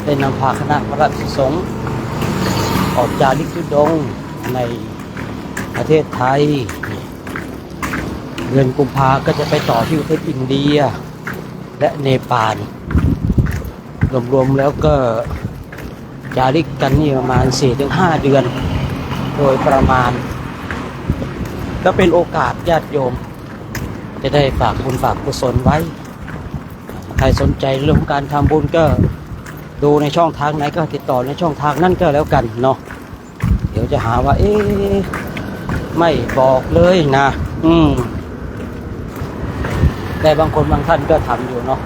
[SPEAKER 2] ได้นำพาคณะพระราชสงฆ์ออกจาริกธุดงค์ในประเทศไทยเดือนกุมภาก็จะไปต่อที่ประเทศอินเดียและเนปาลรวมๆแล้วก็จาริกกันนี่ประมาณ 4-5 เดือนโดยประมาณก็เป็นโอกาสญาติโยม จะได้ฝากบุญฝากกุศลไว้ ใครสนใจเรื่องของการทำบุญก็ดูในช่องทางไหนก็ติดต่อในช่องทางนั่นก็แล้วกันเนาะเดี๋ยวจะหาว่าไม่บอกเลยนะแต่บางคนบางท่านก็ทำอยู่เนาะ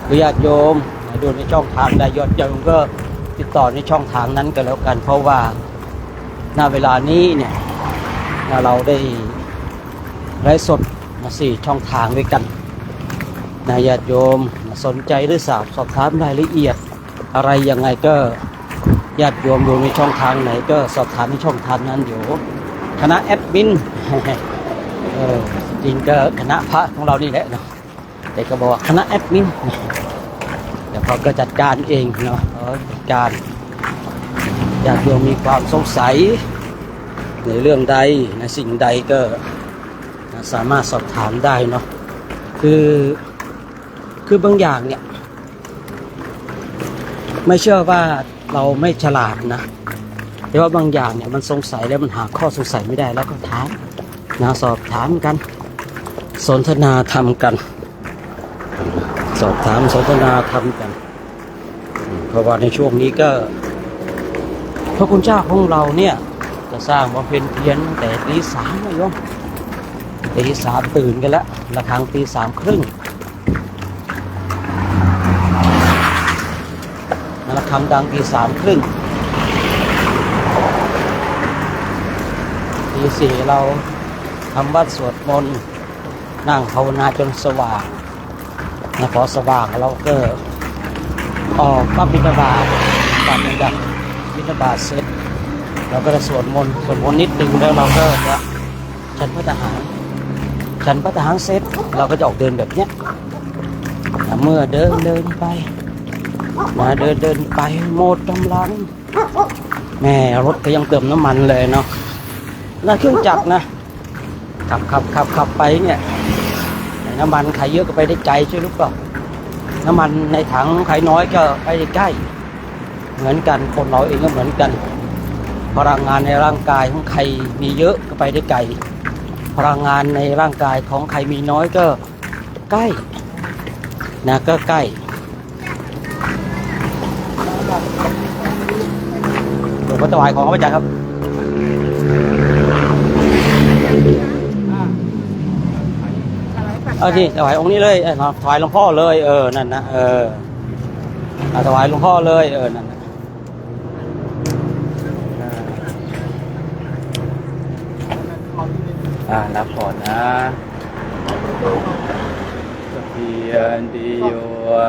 [SPEAKER 2] คือญาติโยมดูในช่องทางใดยอดโยมก็ติดต่อในช่องทางนั้นก็แล้วกันเพราะว่าณเวลานี้เนี่ยเราได้ไลฟ์สดมา4 ช่องทางด้วยกันญาติโยมสนใจหรือสอบถามรายละเอียดอะไรยังไงก็ญาติโยมดูในช่องทางไหนก็สอบถามในช่องทางนั้นอยู่คณะแอดมิน จริงก็คณะพระของเรานี่แหละเนาะแต่ก็บอกว่าคณะแอดมินเดี๋ยวเขาก็จัดการเองเนาะจัดการญาติโยมมีความสงสัยในเรื่องใดในสิ่งใดก็สามารถสอบถามได้เนาะคือบางอย่างเนี่ยไม่เชื่อว่าเราไม่ฉลาดนะแต่ว่าบางอย่างเนี่ยมันสงสัยแล้วมันหาข้อสงสัยไม่ได้แล้วก็ถามสอบถามกันสนทนาธรรมกันสอบถามสนทนาธรรมกันเพราะว่าในช่วงนี้ก็พระคุณเจ้าของเราเนี่ยจะสร้างบำเพ็ญเพียรตั้งแต่ตี 3นะโยมตี 3ตื่นกันแล้วระฆังตี 3 ครึ่งระฆังดังตี 3 ครึ่งตี 4เราทำวัดสวดมนต์นั่งภาวนาจนสว่างพอสว่างเราก็ออกก็บิณฑบาตตามระดับบิณฑบาตเสร็จเราก็จะสวดมนต์นิดนึงแล้วเราก็จะฉันพระทหารเสร็จเราก็จะออกเดินแบบเนี้ยเมื่อเดินไปเดินไปหมดกำลังแม่รถก็ยังเติมน้ำมันเลยเนาะแล้วเครื่องจักรนะขับไปเนี่ยน้ำมันใครเยอะก็ไปได้ไกลใช่หรือเปล่าน้ำมันในถังใครน้อยก็ไปได้ใกล้เหมือนกันคนเราเองก็เหมือนกันพลังงานในร่างกายของใครมีเยอะก็ไปได้ไกลพลังงานในร่างกายของใครมีน้อยก็ใกล้นะก็ใกล้หลวงพ่อถวายของพระอาจารย์ครับที่ถวายองค์นี้เลยถวายหลวงพ่อเลยนั่นนะถวายหลวงพ่อเลยนั่นนะรับก่อนนะเพียรติโย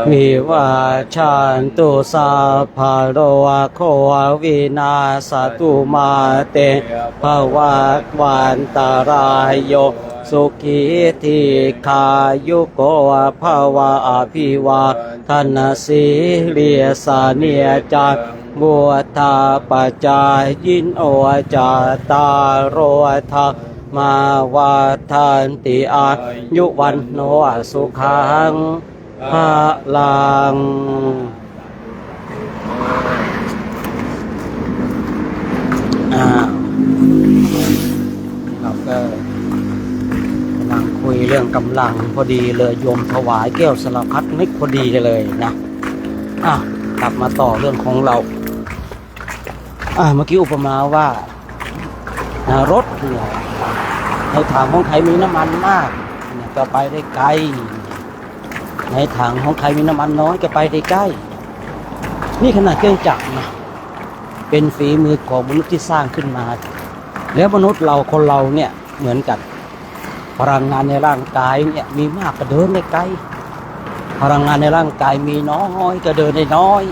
[SPEAKER 2] วิวาชันตุสาภาโรโคววินาสตุมาเตภวัตวันตรายโยสุขีธิคายุโกภาวะอภิวาทนาสีเลียสาเนียจักบัวทาปัจจายยินโอจาตาโรธามาวาทันติอายุวันโนสุขังภาลังเราก็กำลังคุยเรื่องกำลังพอดีเลยโยมถวายแก้วสารพัดนึกพอดีเลยนะกลับมาต่อเรื่องของเราเมื่อกี้อุปมาว่ารถเนี่ยในถังของใครมีน้ำมันมากก็ไปได้ไกลในถังของใครมีน้ำมันน้อยก็ไปได้ใกล้นี่ขนาดเครื่องจักรนะเป็นฝีมือของมนุษย์ที่สร้างขึ้นมาแล้วมนุษย์เราคนเราเนี่ยเหมือนกันพลังงานในร่างกายเนี่ยมีมากก็เดินได้ไกลพลังงานในร่างกายมีน้อยก็เดินได้น้อย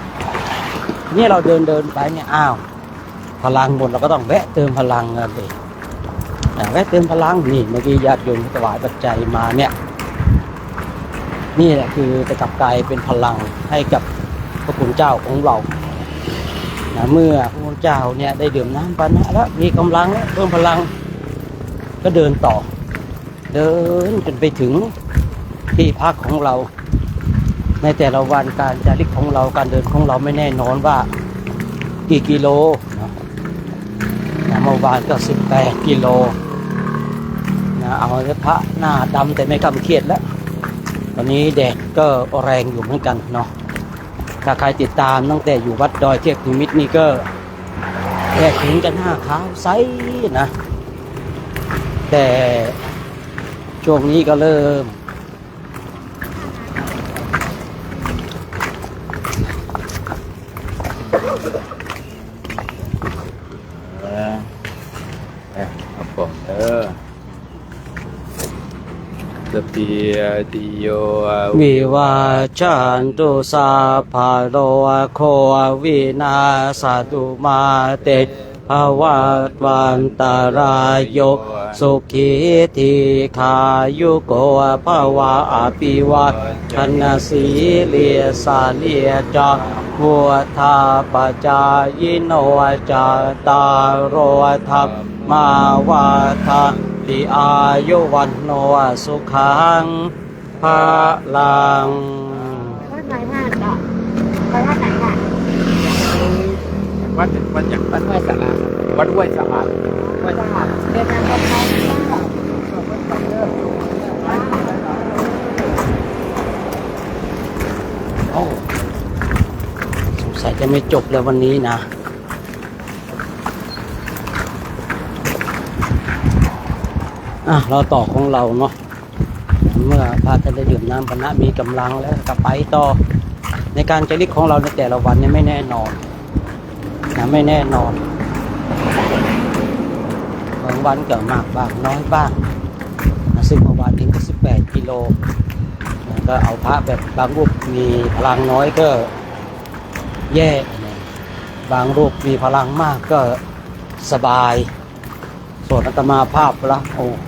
[SPEAKER 2] นี่เราเดินไปเนี่ยพลังหมดเราก็ต้องแวะเติมพลังกันเลยแวะเติมพลังนี่เมื่อกี้ญาติโยมถวายปัจจัยมาเนี่ยนี่แหละคือจะกลับกลายเป็นพลังให้กับพระคุณเจ้าของเราเมื่อพระคุณเจ้าเนี่ยได้ดื่มน้ำปานะแล้วมีกำลังแล้วเพิ่มพลังก็เดินต่อเดินจนไปถึงที่พักของเราในแต่ละวันการจาริกของเราการเดินของเราไม่แน่นอนว่ากี่กิโลเมื่อวานก็18 กิโล เอาพระหน้าดำแต่ไม่กำเครียดแล้วตอนนี้แดดก็แรงอยู่เหมือนกันเนาะถ้าใครติดตามตั้งแต่อยู่วัดดอยเทพนิมิตรนี่ก็แดดถึงกันหน้าขาวใสนะแต่ช่วงนี้ก็เริ่ม
[SPEAKER 3] ครับผมสติติโย
[SPEAKER 2] วิวาจันตุสาภาโรโควินาสตุมาเตภวัตวันตารายโยสุขีทีขายุโกภวะอภิวาทนาสีเลียสาเลียจาวัวทาปจายโนจาตารโรธรรมาวาทาติอายุวันโนสุขังภาลัง
[SPEAKER 4] วัดไหนท่านเนาะไปวัดไหนค่ะ
[SPEAKER 3] วัดอย่างวัดห้วยสะอาดวัดห้วยสะอาด
[SPEAKER 4] วัดสหัสเดินทางไป
[SPEAKER 2] โอ้สงสัยจะไม่จบแล้ววันนี้นะเราต่อของเราเนาะเมื่อพระท่านได้ดื่มน้ำปนะมีกำลังแล้วก็ไปต่อในการจริกของเราในแต่ละวันเนี่ยไม่แน่นอนนะไม่แน่นอนบางวันก็มากบ้างน้อยบ้างนะซึ่งเมื่อวานถึง18 กิโลนะก็เอาพระแบบบางรูปมีพลังน้อยก็แย่นะบางรูปมีพลังมากก็สบายส่วนอาตมาภาพละโอ้โห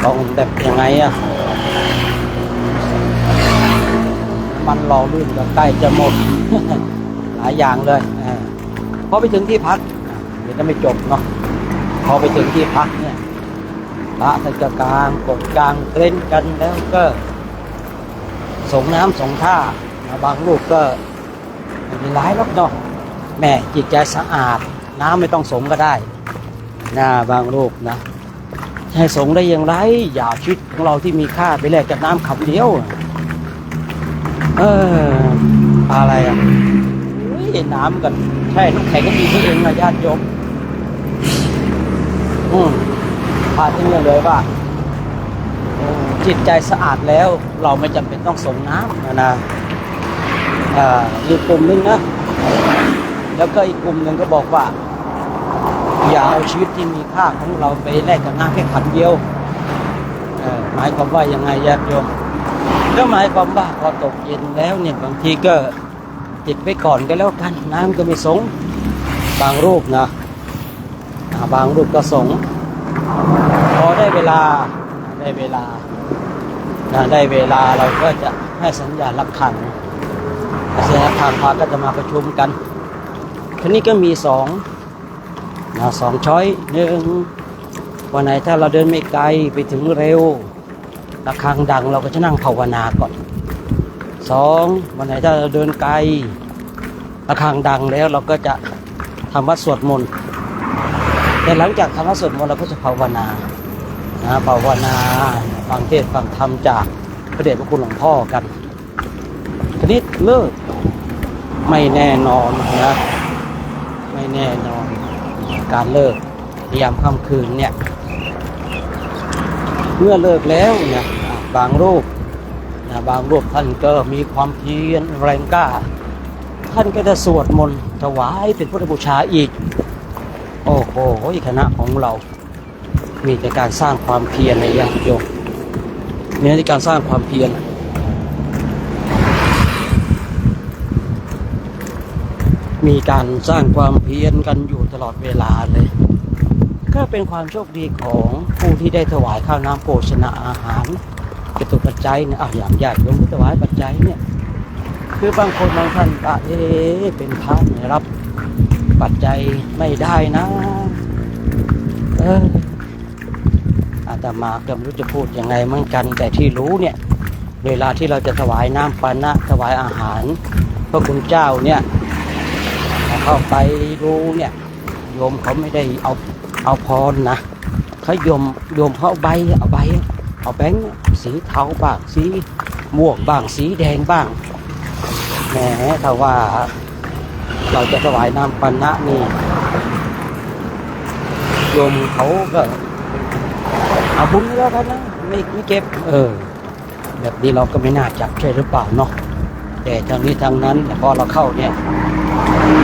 [SPEAKER 2] ต้องแบบยังไงอะมันรอลื่นก็ใกล้จะหมด หลายอย่างเลยพอไปถึงที่พักเดี๋ยวจะไม่จบเนาะพอไปถึงที่พักเนี่ยพระท่านก็กลางกดกลางเต้นกันแล้วก็ส่งน้ำส่งท่าบางรูปก็ไม่มีหลายรอบเนาะแม่จิตใจสะอาดน้ำไม่ต้องสงก็ได้นะบางรูปนะให้สงได้อย่างไรอย่าชีวิตของเราที่มีค่าไปแลกกับน้ำขับเดียวอะไรอ่ะน้ำกันใช่น้ำแข็งก็มีที่เองนะญาติโยมพาทิ้งเลยว่าจิตใจสะอาดแล้วเราไม่จำเป็นต้องส่งน้ำนะอีกกลุ่มนึงนะแล้วก็อีกกลุ่มหนึ่งก็บอกว่าอย่าเอาชีวิตที่มีค่าของเราไปแลกกับน้ำแค่ขันเดียวหมายความว่ายังไงญาติโยมก็หมายความว่าพอตกเย็นแล้วเนี่ยบางทีก็ติดไว้ก่อนก็แล้วกันน้ำก็ไม่สงบางรูปนะบางรูปก็สงพอได้เวลาเราก็จะให้สัญญาณรับขันสัญญาณรับขันพาก็จะมาประชุมกันทีนี้ก็มีสองช้อยหนึ่งวันไหนถ้าเราเดินไม่ไกลไปถึงเร็วระฆังดังเราก็จะนั่งภาวนาก่อนสองวันไหนถ้าเราเดินไกลระฆังดังแล้วเราก็จะทำวัดสวดมนต์แต่หลังจากทำวัดสวดมนต์เราก็จะภาวนาฟังเทศน์ฟังธรรมจากพระเดชพระคุณหลวงพ่อกันทีนี้เลิกไม่แน่นอนนะไม่แน่นอนการเลิกยามค่ำคืนเนี่ยเมื่อเลิกแล้วเนี่ยบางรูปท่านก็มีความเพียรแรงกล้าท่านก็จะสวดมนต์ถวายเป็นพุทธบูชาอีกโอ้โหคณะของเรามีแต่การสร้างความเพียรในญาติโยมมีแต่การสร้างความเพียรมีการสร้างความเพียรกันอยู่ตลอดเวลาเลยก็เป็นความโชคดีของผู้ที่ได้ถวายข้าวน้ำโภชนาอาหารจตุปัจจัยเนี่ยอย่างญาติโยมที่ถวายปัจจัยเนี่ยคือบางคนบางท่านเป็นพระเนี่ยรับปัจจัยไม่ได้นะอาตมาก็ไม่รู้จะพูดยังไงเหมือนกันแต่ที่รู้เนี่ยเวลาที่เราจะถวายน้ำปานะถวายอาหารพระคุณเจ้าเนี่ยเข้าไปรู้เนี่ยโยมเขาไม่ได้เอาพรนะ เขาโยมเขาเอาใบเอาแบงค์สีเทาบ้างสีม่วงบ้างสีแดงบ้างแหมถ้าว่าเราจะถวายน้ำปันนะนี่โยมเขาก็เอาบุญแล้วกันนะไม่เก็บแบบนี้เราก็ไม่น่าจับใช่หรือเปล่าเนาะแต่ทางนี้ทางนั้นแต่พอเราเข้าเนี่ย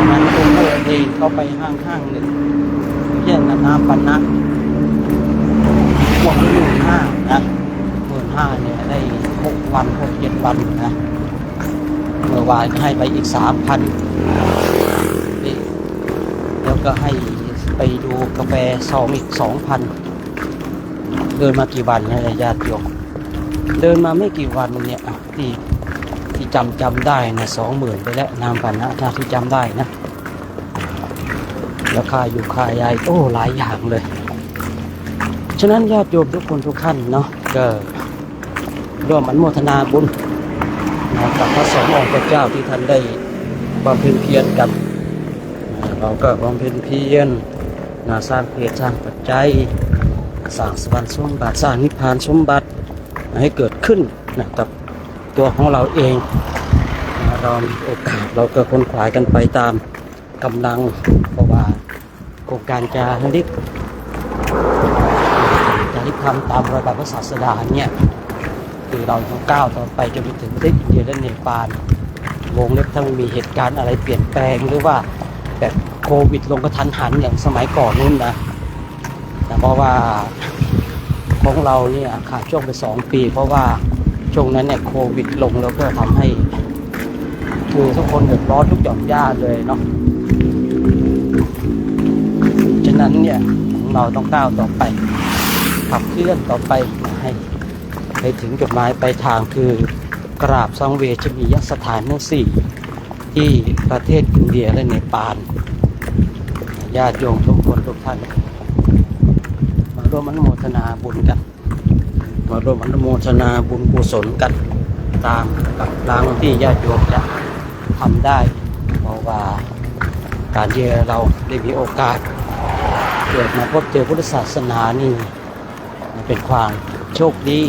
[SPEAKER 2] มันคงเองเข้าไปห้างหนึ่งเช่นน้ำปันนะพวก15,000นะ15,000เนี่ยได้6 วัน7 วันนะเมื่อวานให้ไปอีก 3,000นี่แล้วก็ให้ไปดูกาแฟซองอีก 2,000เดินมากี่วันนะญาติโยมเดินมาไม่กี่วันเนี่ยที่จำได้นะ20,000ไปแล้วนามปันนะถ้าที่จำได้นะแล้วค่าอยู่ค่ายายหลายอย่างเลยฉะนั้นญาติโยมทุกคนทุกท่านเนาะก็ร่วมอนุโมทนาบุญกับพระสงฆ์องค์พระเจ้าที่ท่านได้บำเพ็ญเพียรกันเราก็บำเพ็ญเพียรสร้างเพจสร้างปัจจัยสร้างสวรรค์สมบัติสร้างนิพพานสมบัติให้เกิดขึ้นกับตัวของเราเองเรามีโอกาสเราก็ค้นขวายกันไปตามกำลังเพราะว่าโครงการจาริกทำตามระดับพระศาสดาเนี่ยคือเราต้องก้าวต่อไปจนถึงประเทศอินเดียและเนปาลวงเล็บถ้ามันมีเหตุการณ์อะไรเปลี่ยนแปลงหรือว่าแบบโควิดลงกระทันหันอย่างสมัยก่อนนู้นนะเพราะว่าของเราเนี่ยขาดช่วงไป2 ปีเพราะว่าช่วงนั้นเนี่ยโควิดลงแล้วก็ทำให้คือทุกคนเดือดร้อนทุกหย่อมย่าเลยเนาะฉะนั้นเนี่ยเราต้องก้าวต่อไปขับเคลื่อนต่อไปให้ถึงจุดหมายปลายทางคือกราบสังเวชนียสถานทั้ง4ที่ประเทศอินเดียและเนปาลญาติโยมทุกคนทุกท่านมาร่วมอนุโมทนาบุญกันมาร่วมอนุโมทนาบุญกุศลกันตามกำลังที่ญาติโยมจะทำได้เพราะว่าการที่เราได้มีโอกาสเกิดมาพบเจอพุทธศาสนานี่เป็นความโชคดี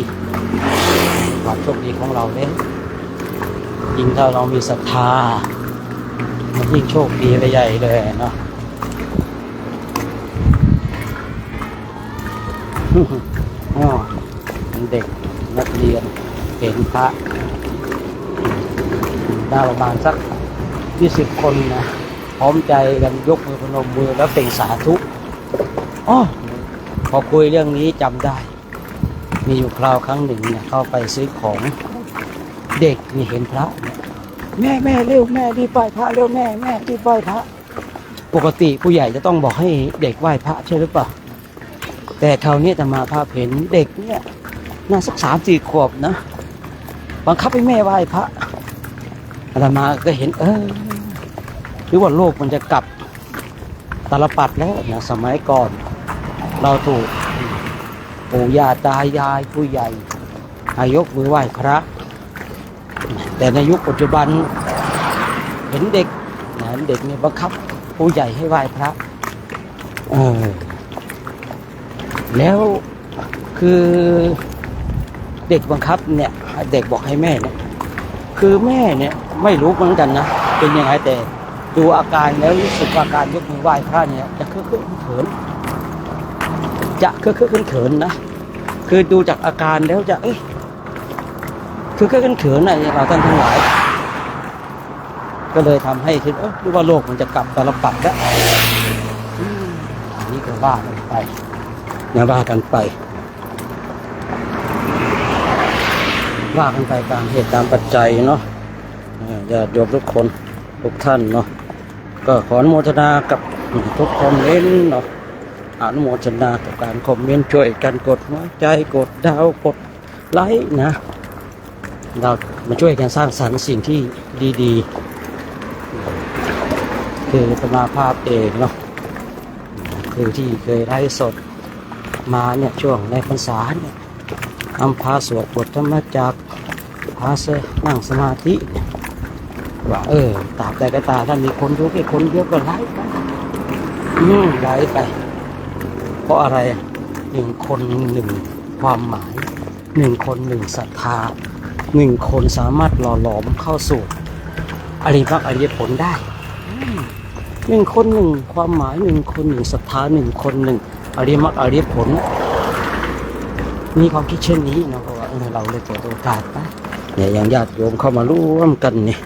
[SPEAKER 2] ของเราเลยยิ่งถ้าเรามีศรัทธามันยิ่งโชคดีไปใหญ่เลยเนาะเด็กนักเรียนเห็นพระได้ประมาณสัก20 คนนะพร้อมใจกันยกมือพนมมือแล้วเป่งสาธุพอคุยเรื่องนี้จำได้มีอยู่คราวครั้งหนึ่งเนี่ยเข้าไปซื้อของเด็กนี่เห็นพระเนี่ยแม่เร็วแม่รีบไหว้พระเร็วแม่รีบไหว้พระปกติผู้ใหญ่จะต้องบอกให้เด็กไหว้พระใช่หรือเปล่าแต่คราวนี้อาตมาภาพเห็นเด็กเนี่ยน่าสัก3-4 ขวบนะบังคับให้แม่ไหว้พระอาตมาก็เห็นหรือว่าโลกมันจะกลับตาลปัดแล้วนะสมัยก่อนเราถูกปู่ย่าตายายผู้ใหญ่ให้ยกมือไหว้พระแต่ในยุคปัจจุบันเห็นเด็กเนี่ยบังคับผู้ใหญ่ให้ไหว้พระแล้วคือเด็กบังคับเนี่ยเด็กบอกให้แม่เนี่ยคือแม่เนี่ยไม่รู้เหมือนกันนะเป็นยังไงแต่ดูอาการแล้วรู้สึกว่าการยกมือไหว้พระเนี่ยจะเขินนะคือดูจากอาการแล้วจะคือเขินอะไรเราท่านทั้งหลายก็เลยทำให้คิดหรือว่าโลกมันจะกลับตาลปัดแล้วอันนี้ก็ว่ากันไปตามเหตุตามปัจจัยเนาะญาติโยมทุกคนทุกท่านเนาะก็ขออนุโมทนากับทุกคอมเมนต์เนาะอนุโมทนากับการคอมเมนต์ช่วยกันกดหัวใจกดดาวกดไลค์นะเรามาช่วยกันสร้างสรรค์สิ่งที่ดีๆคือสมาภาพเองเนาะคือที่เคยไลฟ์สดมาเนี่ยช่วงในพรรษาเนี่ยทำพาสวดบทธรรมจักรพานั่งสมาธิว่าตราบใดก็ตามท่านมีคนดูแค่คนเดียวก็ไลฟ์ไปไลฟ์ไปเพราะอะไร 1 คน1ความหมาย1 คน1ศรัทธา1 คนสามารถหล่อหลอมเข้าสู่อริยมรรคอริยผลได้1 คน1ความหมาย1 คน1ศรัทธา1 คน1อริยมรรคอริยผลมีความคิดเช่นนี้นะเพราะว่าเราเลยเปิดโอกาสไปเนี่ยอย่างญาติโยมเข้ามาร่วมกันเนี่ย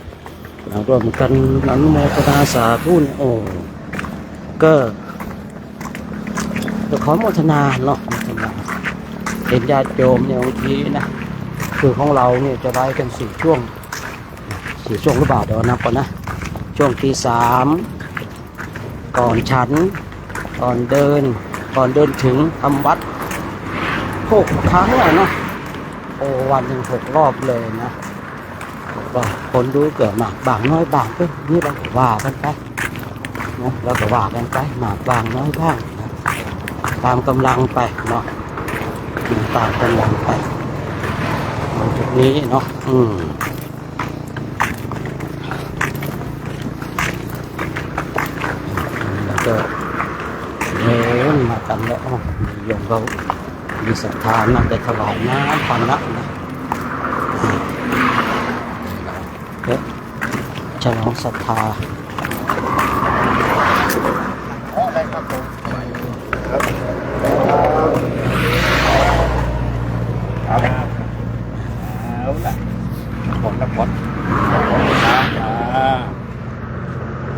[SPEAKER 2] ร่วมกันอนุโมทนาสาธุเนี่ยโอ้ก็ขอโมทนาเนาะเป็นญาติโยมเนี่ยบางทีนะคือของเราเนี่ยจะไล่กัน4 ช่วงหรือเปล่าเดี๋ยวนับก่อนนะช่วงตี 3ก่อนฉันก่อนเดินถึงทำวัด6 ครั้งเลยเนาะโอ้วันหนึ่ง6 รอบเลยนะก็คนดูเกิดมากบางน้อยบางก็นี่เราก็ว่ากันไปนะเราก็ว่ากันไปมากบางน้อยบ้างนะตามกำลังไปเนาะตามกำลังไปจุดนี้เนาะแล้วก็เดินมากันแล้วโยมเขามีศรัทธาน่าจะถวายน้ำปันละนะฉลองศรัทธา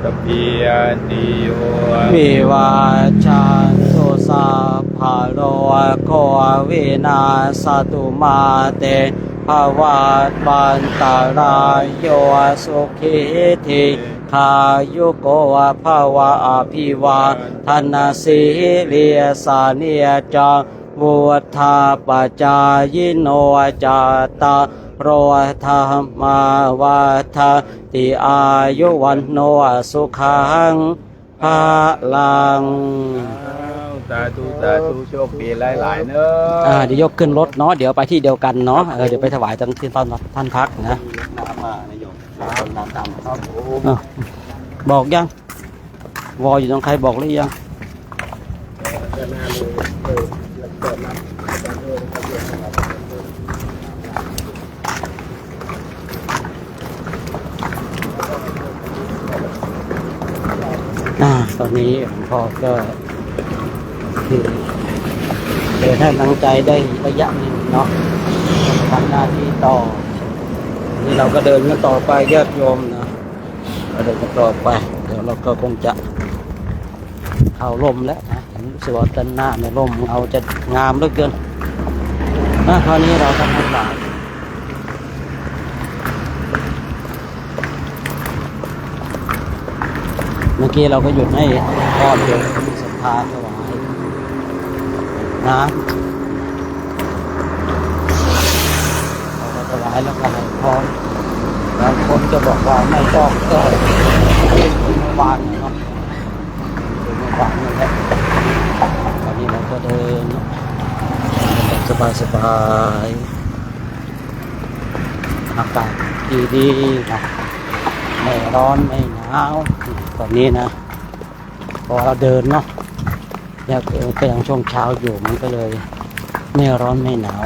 [SPEAKER 3] ตะเพียนิโย
[SPEAKER 2] วิวาชาโสสะภาโรโควินาสตุมาเตภวาบันตารายโยสุขิธิขายุโกภวะอภิวาทนาสิริสานิจังวุฒาปจายโนจตารโรธรรมาวัฏติอายุวันโนสุขังภาลัง
[SPEAKER 3] สาธุโชคดีหลายๆเนอะ
[SPEAKER 2] เดี๋ยวยกขึ้นรถเนาะเดี๋ยวไปที่เดียวกันเนาะเดี๋ยวไปถวายตอนที่ท่านพักนะบอกยังวออยู่ตรงใครบอกหรือยังตอนนี้หลวงพ่อก็คือเดินให้กำลังใจได้ระยะหนึ่งเนาะทำหน้าที่ต่อนี่เราก็เดินกันต่อไปญาติโยมนะเราเดินกันต่อไปเดี๋ยวเราก็คงจะเข้าร่มแล้วนะเห็นรู้สึกว่าด้านหน้าในร่มเอาจะงามเหลือเกินคราวนี้เราทำให้บ่ายเมื่อกี้เราก็หยุดให้พ่อเดียวมีศรัทธาถวายน้ำเราก็ถวายแล้วก็ให้พรบางคนจะบอกว่าไม่ต้องก็เมื่อวานเนาะเมื่อวานนี่แหละตอนนี้เราก็เดินสบายอากาศดีๆนะไม่ร้อนไม่หนาวตอนนี้นะพอเราเดินเนาะก็ยังช่วงเช้าอยู่มันก็เลยไม่ร้อนไม่หนาว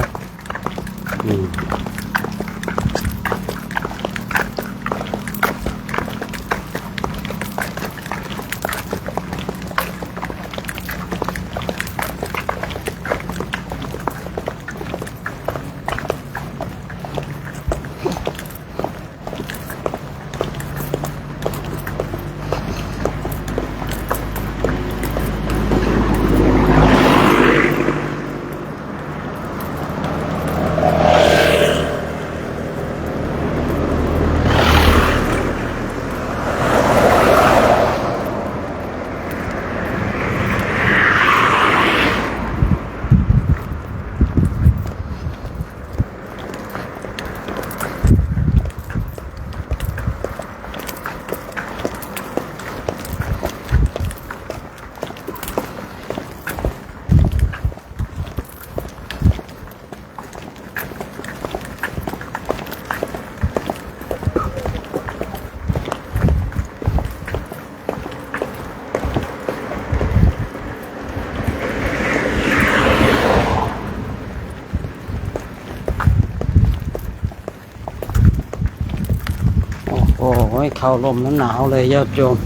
[SPEAKER 2] ยเข้าลมหนาวเลยญาติโยม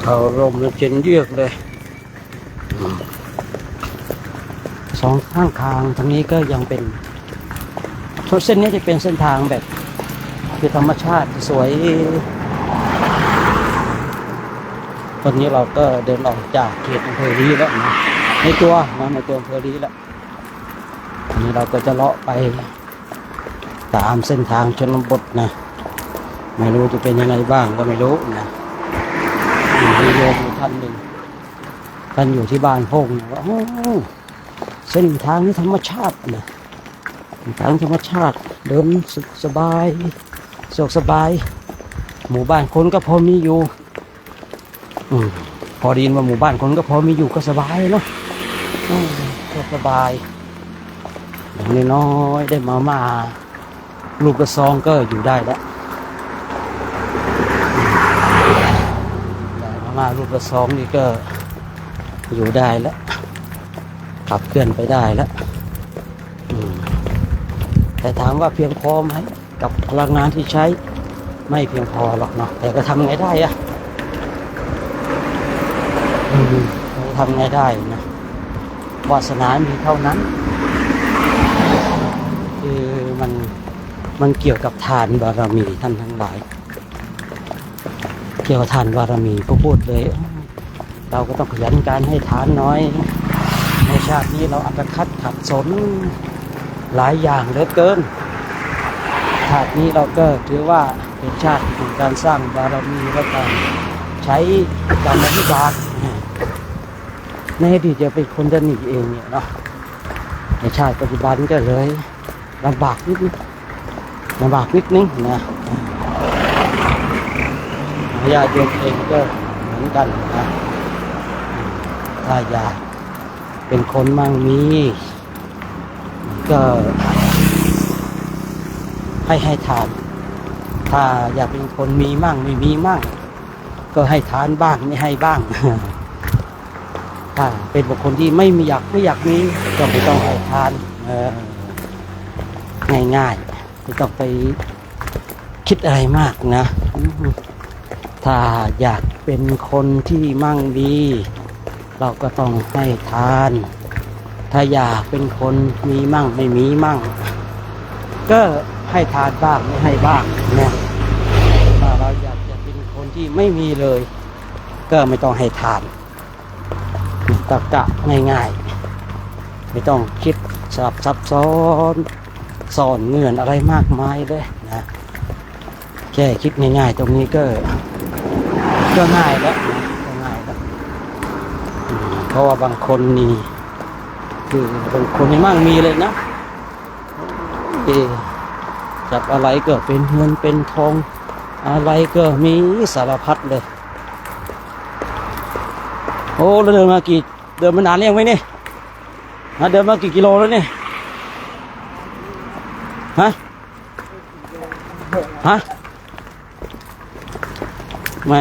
[SPEAKER 2] เข้าลมแล้วเย็นเยือกเลยสองข้างทางทางนี้ก็ยังเป็นเส้นนี้จะเป็นเส้นทางแบบคือธรรมชาติสวยตอนนี้เราก็เดินออกจากเขตอำเภอลีแล้วนะในตัวอำเภอลีแล้วอันนี้เราก็จะเลาะไปตามเส้นทางชนบทนะไม่รู้จะเป็นยังไงบ้างก็ไม่รู้นะมีโยมท่านหนึ่งท่านอยู่ที่บ้านพงนะว่าโอ้เส้นทางนี้ธรรมชาตินะทางธรรมชาติเดินสบายสบายหมู่บ้านคนก็พอมีอยู่พอดีว่าหมู่บ้านคนก็พอมีอยู่ก็สบายเนาะก็สบายอย่างน้อยๆได้มาลูกกระซองก็อยู่ได้แล้วมาลูกกระซองนี่ก็อยู่ได้แล้วขับเคลื่อนไปได้แล้วแต่ถามว่าเพียงพอไหมกับพลังงานที่ใช้ไม่เพียงพอหรอกเนาะแต่ก็ทำไงได้อะทำไงได้นะวาสนามีเท่านั้นคือมันเกี่ยวกับทานบารมีท่านทั้งหลายเกี่ยวกับทานบารมีก็พูดเลยเราก็ต้องขยันการให้ทานน้อยในชาตินี้เราอาจจะขัดสนหลายอย่างเหลือเกินชาตินี้เราก็ถือว่าเป็นชาติของการสร้างบารมีและการใช้กรรมวิบากในอดีตจะเป็นคนจะหนีเองเนี่ยเนาะในชาติปัจจุบันก็เลยลำบากนิดนึงนะญาติโยมเองก็เหมือนกันนะถ้าอยากเป็นคนมั่งมีก็ให้ทานถ้าอยากเป็นคนมีมั่งไม่มีมั่งก็ให้ทานบ้างไม่ให้บ้างถ้าเป็นบุคคลที่ไม่อยากมีก็ไม่ต้องให้ทานง่ายๆไม่ต้องไปคิดอะไรมากนะถ้าอยากเป็นคนที่มั่งมีเราก็ต้องให้ทานถ้าอยากเป็นคนมีมั่งไม่มีมั่งก็ให้ทานบ้างไม่ให้บ้างเนี่ยถ้าเราอยากจะเป็นคนที่ไม่มีเลยก็ไม่ต้องให้ทานกะง่ายๆไม่ต้องคิดซับซ้อนซ่อนเงื่อนอะไรมากมายเลยนะแค่คิดง่ายๆตรงนี้ก็ง่ายแล้วนะก็ง่ายแล้วเพราะว่าบางคนนี่คือบางคนไม่มั่งมีเลยนะจับอะไรก็เป็นเงินเป็นทองอะไรก็มีสารพัดเลยโอ้แล้วเดินมานานยังไหมเนี่ยเดินมากี่กิโลแล้วเนี่ยฮะไม่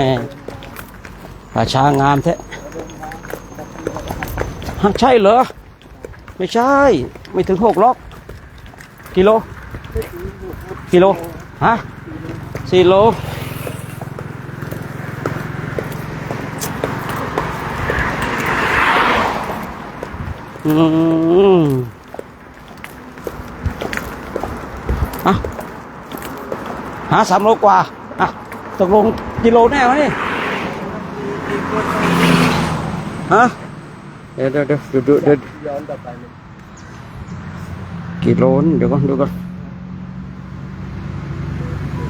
[SPEAKER 2] ป่าช้างามแท้ใช่เหรอไม่ใช่ไม่ถึง6 ล็อกกิโลฮะ4 โล3 โลกว่าตกลงกิโลแน่ไหมนี่เดี๋ยวย้อนกลับไปกิโลเดี๋ยวก่อน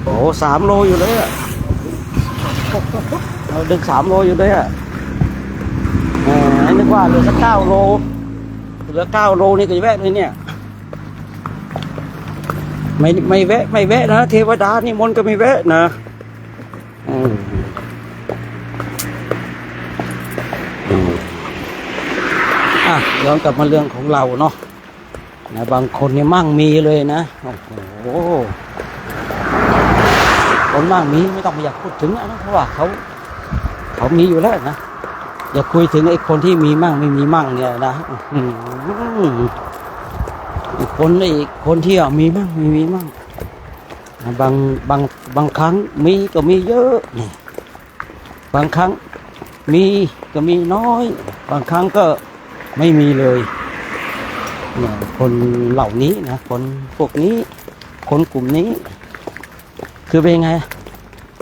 [SPEAKER 2] โอ้3 โลอยู่เลยอ่ะเราดึง3 โลอยู่เลยอ่ะนึกว่าเหลือสัก9 โลนี่ก็จะแวะเลยเนี่ยไม่แวะนะเทวดานี่มนต์ก็ไม่แวะนะย้อนกลับมาเรื่องของเราเนาะนะบางคนเนี่ยมั่งมีเลยนะโอ้โหคนมั่งมีไม่ต้องอยากพูดถึงนะเพราะว่าเขามีอยู่แล้วนะอย่าคุยถึงไอ้คนที่มีมั่งไม่มีมั่งเนี่ยนะอีกคนที่มีมั่งไม่มีมั่ง บางบางบางครั้งมีก็มีเยอะนี่บางครั้งมีก็มีน้อย บางครั้งก็ไม่มีเลยเนี่ยคนเหล่านี้นะคนพวกนี้คนกลุ่มนี้คือเป็นไง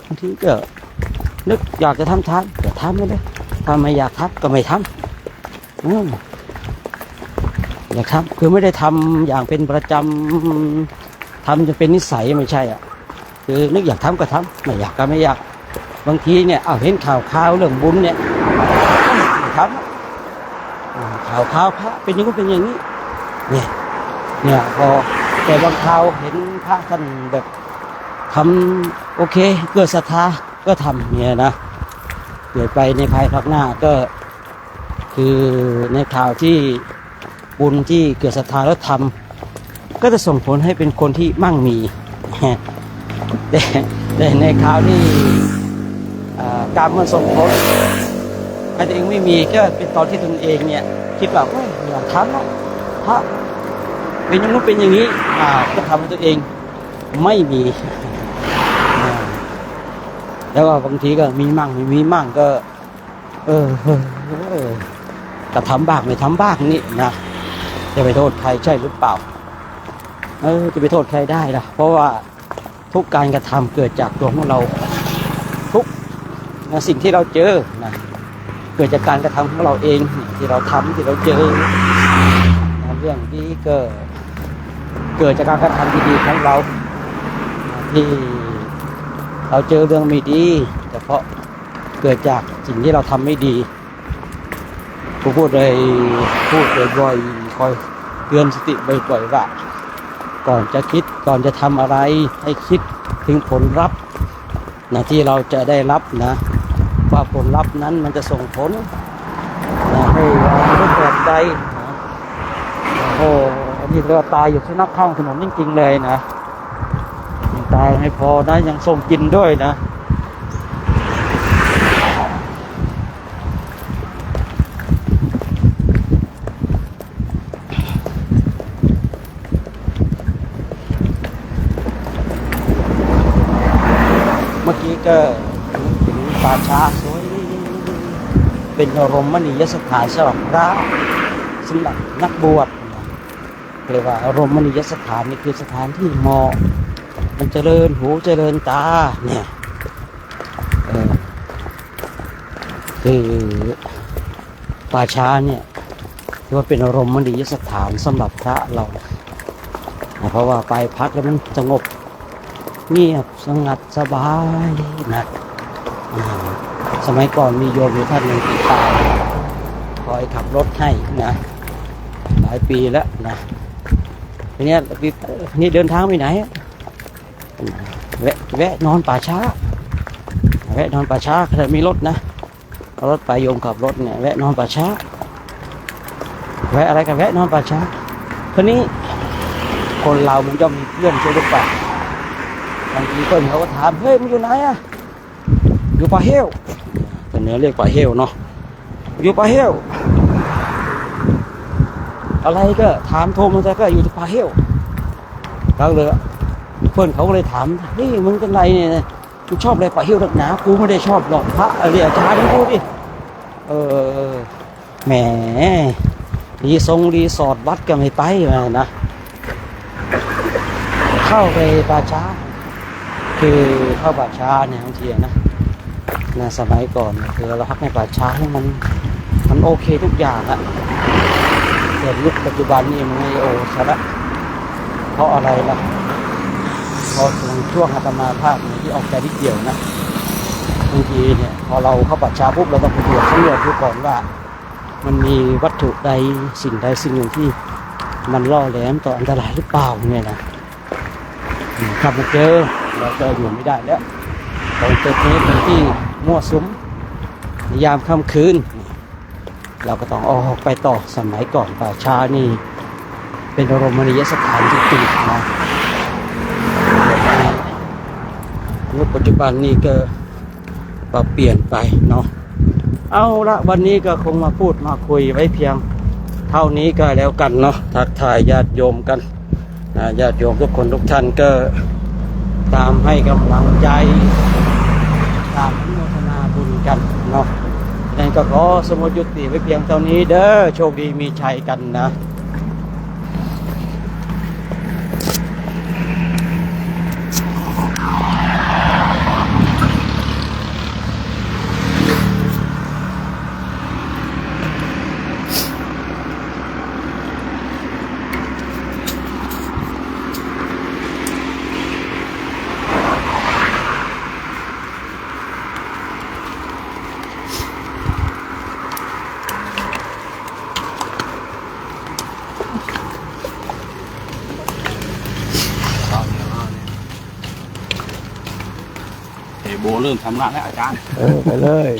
[SPEAKER 2] บางทีก็นึกอยากจะทำทานก็ทำไม่ได้ถ้าไม่อยากทำก็ไม่ทำอยากทำคือไม่ได้ทำอย่างเป็นประจำทำจะเป็นนิสัยไม่ใช่อ่ะคือนึกอยากทำก็ทำไม่อยากก็ไม่อยากบางทีเนี่ยเห็นข่าวเรื่องบุญเนี่ยทำข่าวพระเป็นอย่างนี้เป็นอย่างนี้เนี่ยพอแต่บางข่าวเห็นพระท่านแบบทำโอเคเกิดศรัทธาก็ทำเนี่ยนะเกิดไปในภายภาคหน้าก็คือในข่าวที่บุญที่เกิดศรัทธาแล้วทำก็จะส่งผลให้เป็นคนที่มั่งมี แต่ในข่าวที่การมันส่งผลใครตัวเองไม่มีก็เป็นตอนที่ตนเองเนี่ยคิดว่าอยากทำนะพระเป็นอย่างนู้นเป็นอย่างนี้ก็ทำให้ตัวเองไม่มี แล้วก็บางทีก็มีมั่งไม่มีมั่งก็ก็ทำบ้างไม่ทำบ้างนี่นะจะไปโทษใครใช่หรือเปล่าจะไปโทษใครได้ล่ะเพราะว่าทุกการกระทำเกิดจากตัวของเราทุกสิ่งที่เราเจอนะเกิดจากการกระทำของเราเองที่เราทำที่เราเจอเรื่องนี้ก็เกิดจากการกระทำดีๆของเราที่เราเจอเรื่องไม่ดีแต่เพราะเกิดจากสิ่งที่เราทำไม่ดีพูดบ่อยๆคอยเตือนสติบ่อยๆว่าก่อนจะคิดก่อนจะทำอะไรให้คิดถึงผลลัพธ์ที่เราจะได้รับนะว่าผลลัพธ์นั้นมันจะส่งผลให้เราเกิดใจอันนี้เราตายอยู่ที่นักข้างถนนจริงๆเลยนะตายให้พอนะยังส่งกินด้วยนะเมื่อกี้ก็ถึงป่าช้าสวยเป็นอารมมณียสถานสำหรับพระสำหรับนักบวชเรียกว่าอารมมณียสถานนี่คือสถานที่เหมาะมันเจริญหูเจริญตาเนี่ยคือป่าช้าเนี่ยถือว่าเป็นอารมมณียสถานสำหรับพระเราเพราะว่าไปพักแล้วมันสงบเงียบสงัดสบายนะสมัยก่อนมีโยมอยู่ท่านหนึ่งที่ตายคอยขับรถให้นะหลายปีแล้วนะทีนี้นี่เดินทางไปไหนแวะนอนป่าช้าถ้ามีรถนะเอารถไปโยมขับรถเนี่ยแวะนอนป่าช้าแวะอะไรกันแวะนอนป่าช้าคนนี้คนเรามันจะมีเพื่อนใช่หรือเปล่าบางทีเพื่อนเขาก็ถามเฮ้ยมึงอยู่ไหนอะอยู่ป่าเฮลเป็นเนื้อเรียกป่าเฮลเนาะอยู่ป่าเฮลอะไรก็ถามโทรมาแต่ก็อยู่ที่ป่าเฮลแล้วเลยเพื่อนเขาก็เลยถามนี่มึงเป็นไรเนี่ยกูชอบอะไรป่าเฮลนักหนากูไม่ได้ชอบหรอกพระเรียกอาจารย์กูดิแหมรีสอร์ทวัดก็ไม่ไปนะเข้าไปป่าช้าคือเข้าป่าช้าเนี่ยบางทีนะสมัยก่อนคือเราพักในป่าช้าให้มันโอเคทุกอย่างอะแต่ยุคปัจจุบันนี่มันไม่โอซะละเพราะอะไรล่ะเพราะช่วงอาตมาภาพที่ออกใจนิดเดียวนะบางทีเนี่ยพอเราเข้าป่าช้าปุ๊บเราต้องไปตรวจสำรวจดูก่อนว่ามันมีวัตถุใดสิ่งใดสิ่งหนึ่งที่มันล่อแหลมต่ออันตรายหรือเปล่าเนี่ยนะถ้ามาเจอเราจะอยู่ไม่ได้แล้วเราเจอเป็นที่มั่วสุมในยามค่ำคืนเราก็ต้องออกไปต่อสมัยก่อนป่าช้านี่เป็นอารมณ์มณียสถานที่ติดนะในปัจจุบันนี่ก็ปรับเปลี่ยนไปเนาะเอาละวันนี้ก็คงมาพูดมาคุยไว้เพียงเท่านี้ก็แล้วกันเนาะทักทายญาติโยมกันญาติโยมทุกคนทุกท่านก็ ตามให้กำลังใจตามอนุโมทนาบุญกันเนาะนั่นก็ขอสมมติยุติไว้เพียงเท่านี้เด้อโชคดีมีชัยกันนะ
[SPEAKER 1] โบเริ่มทำงานแล้วอาจารย์
[SPEAKER 2] ไปเลย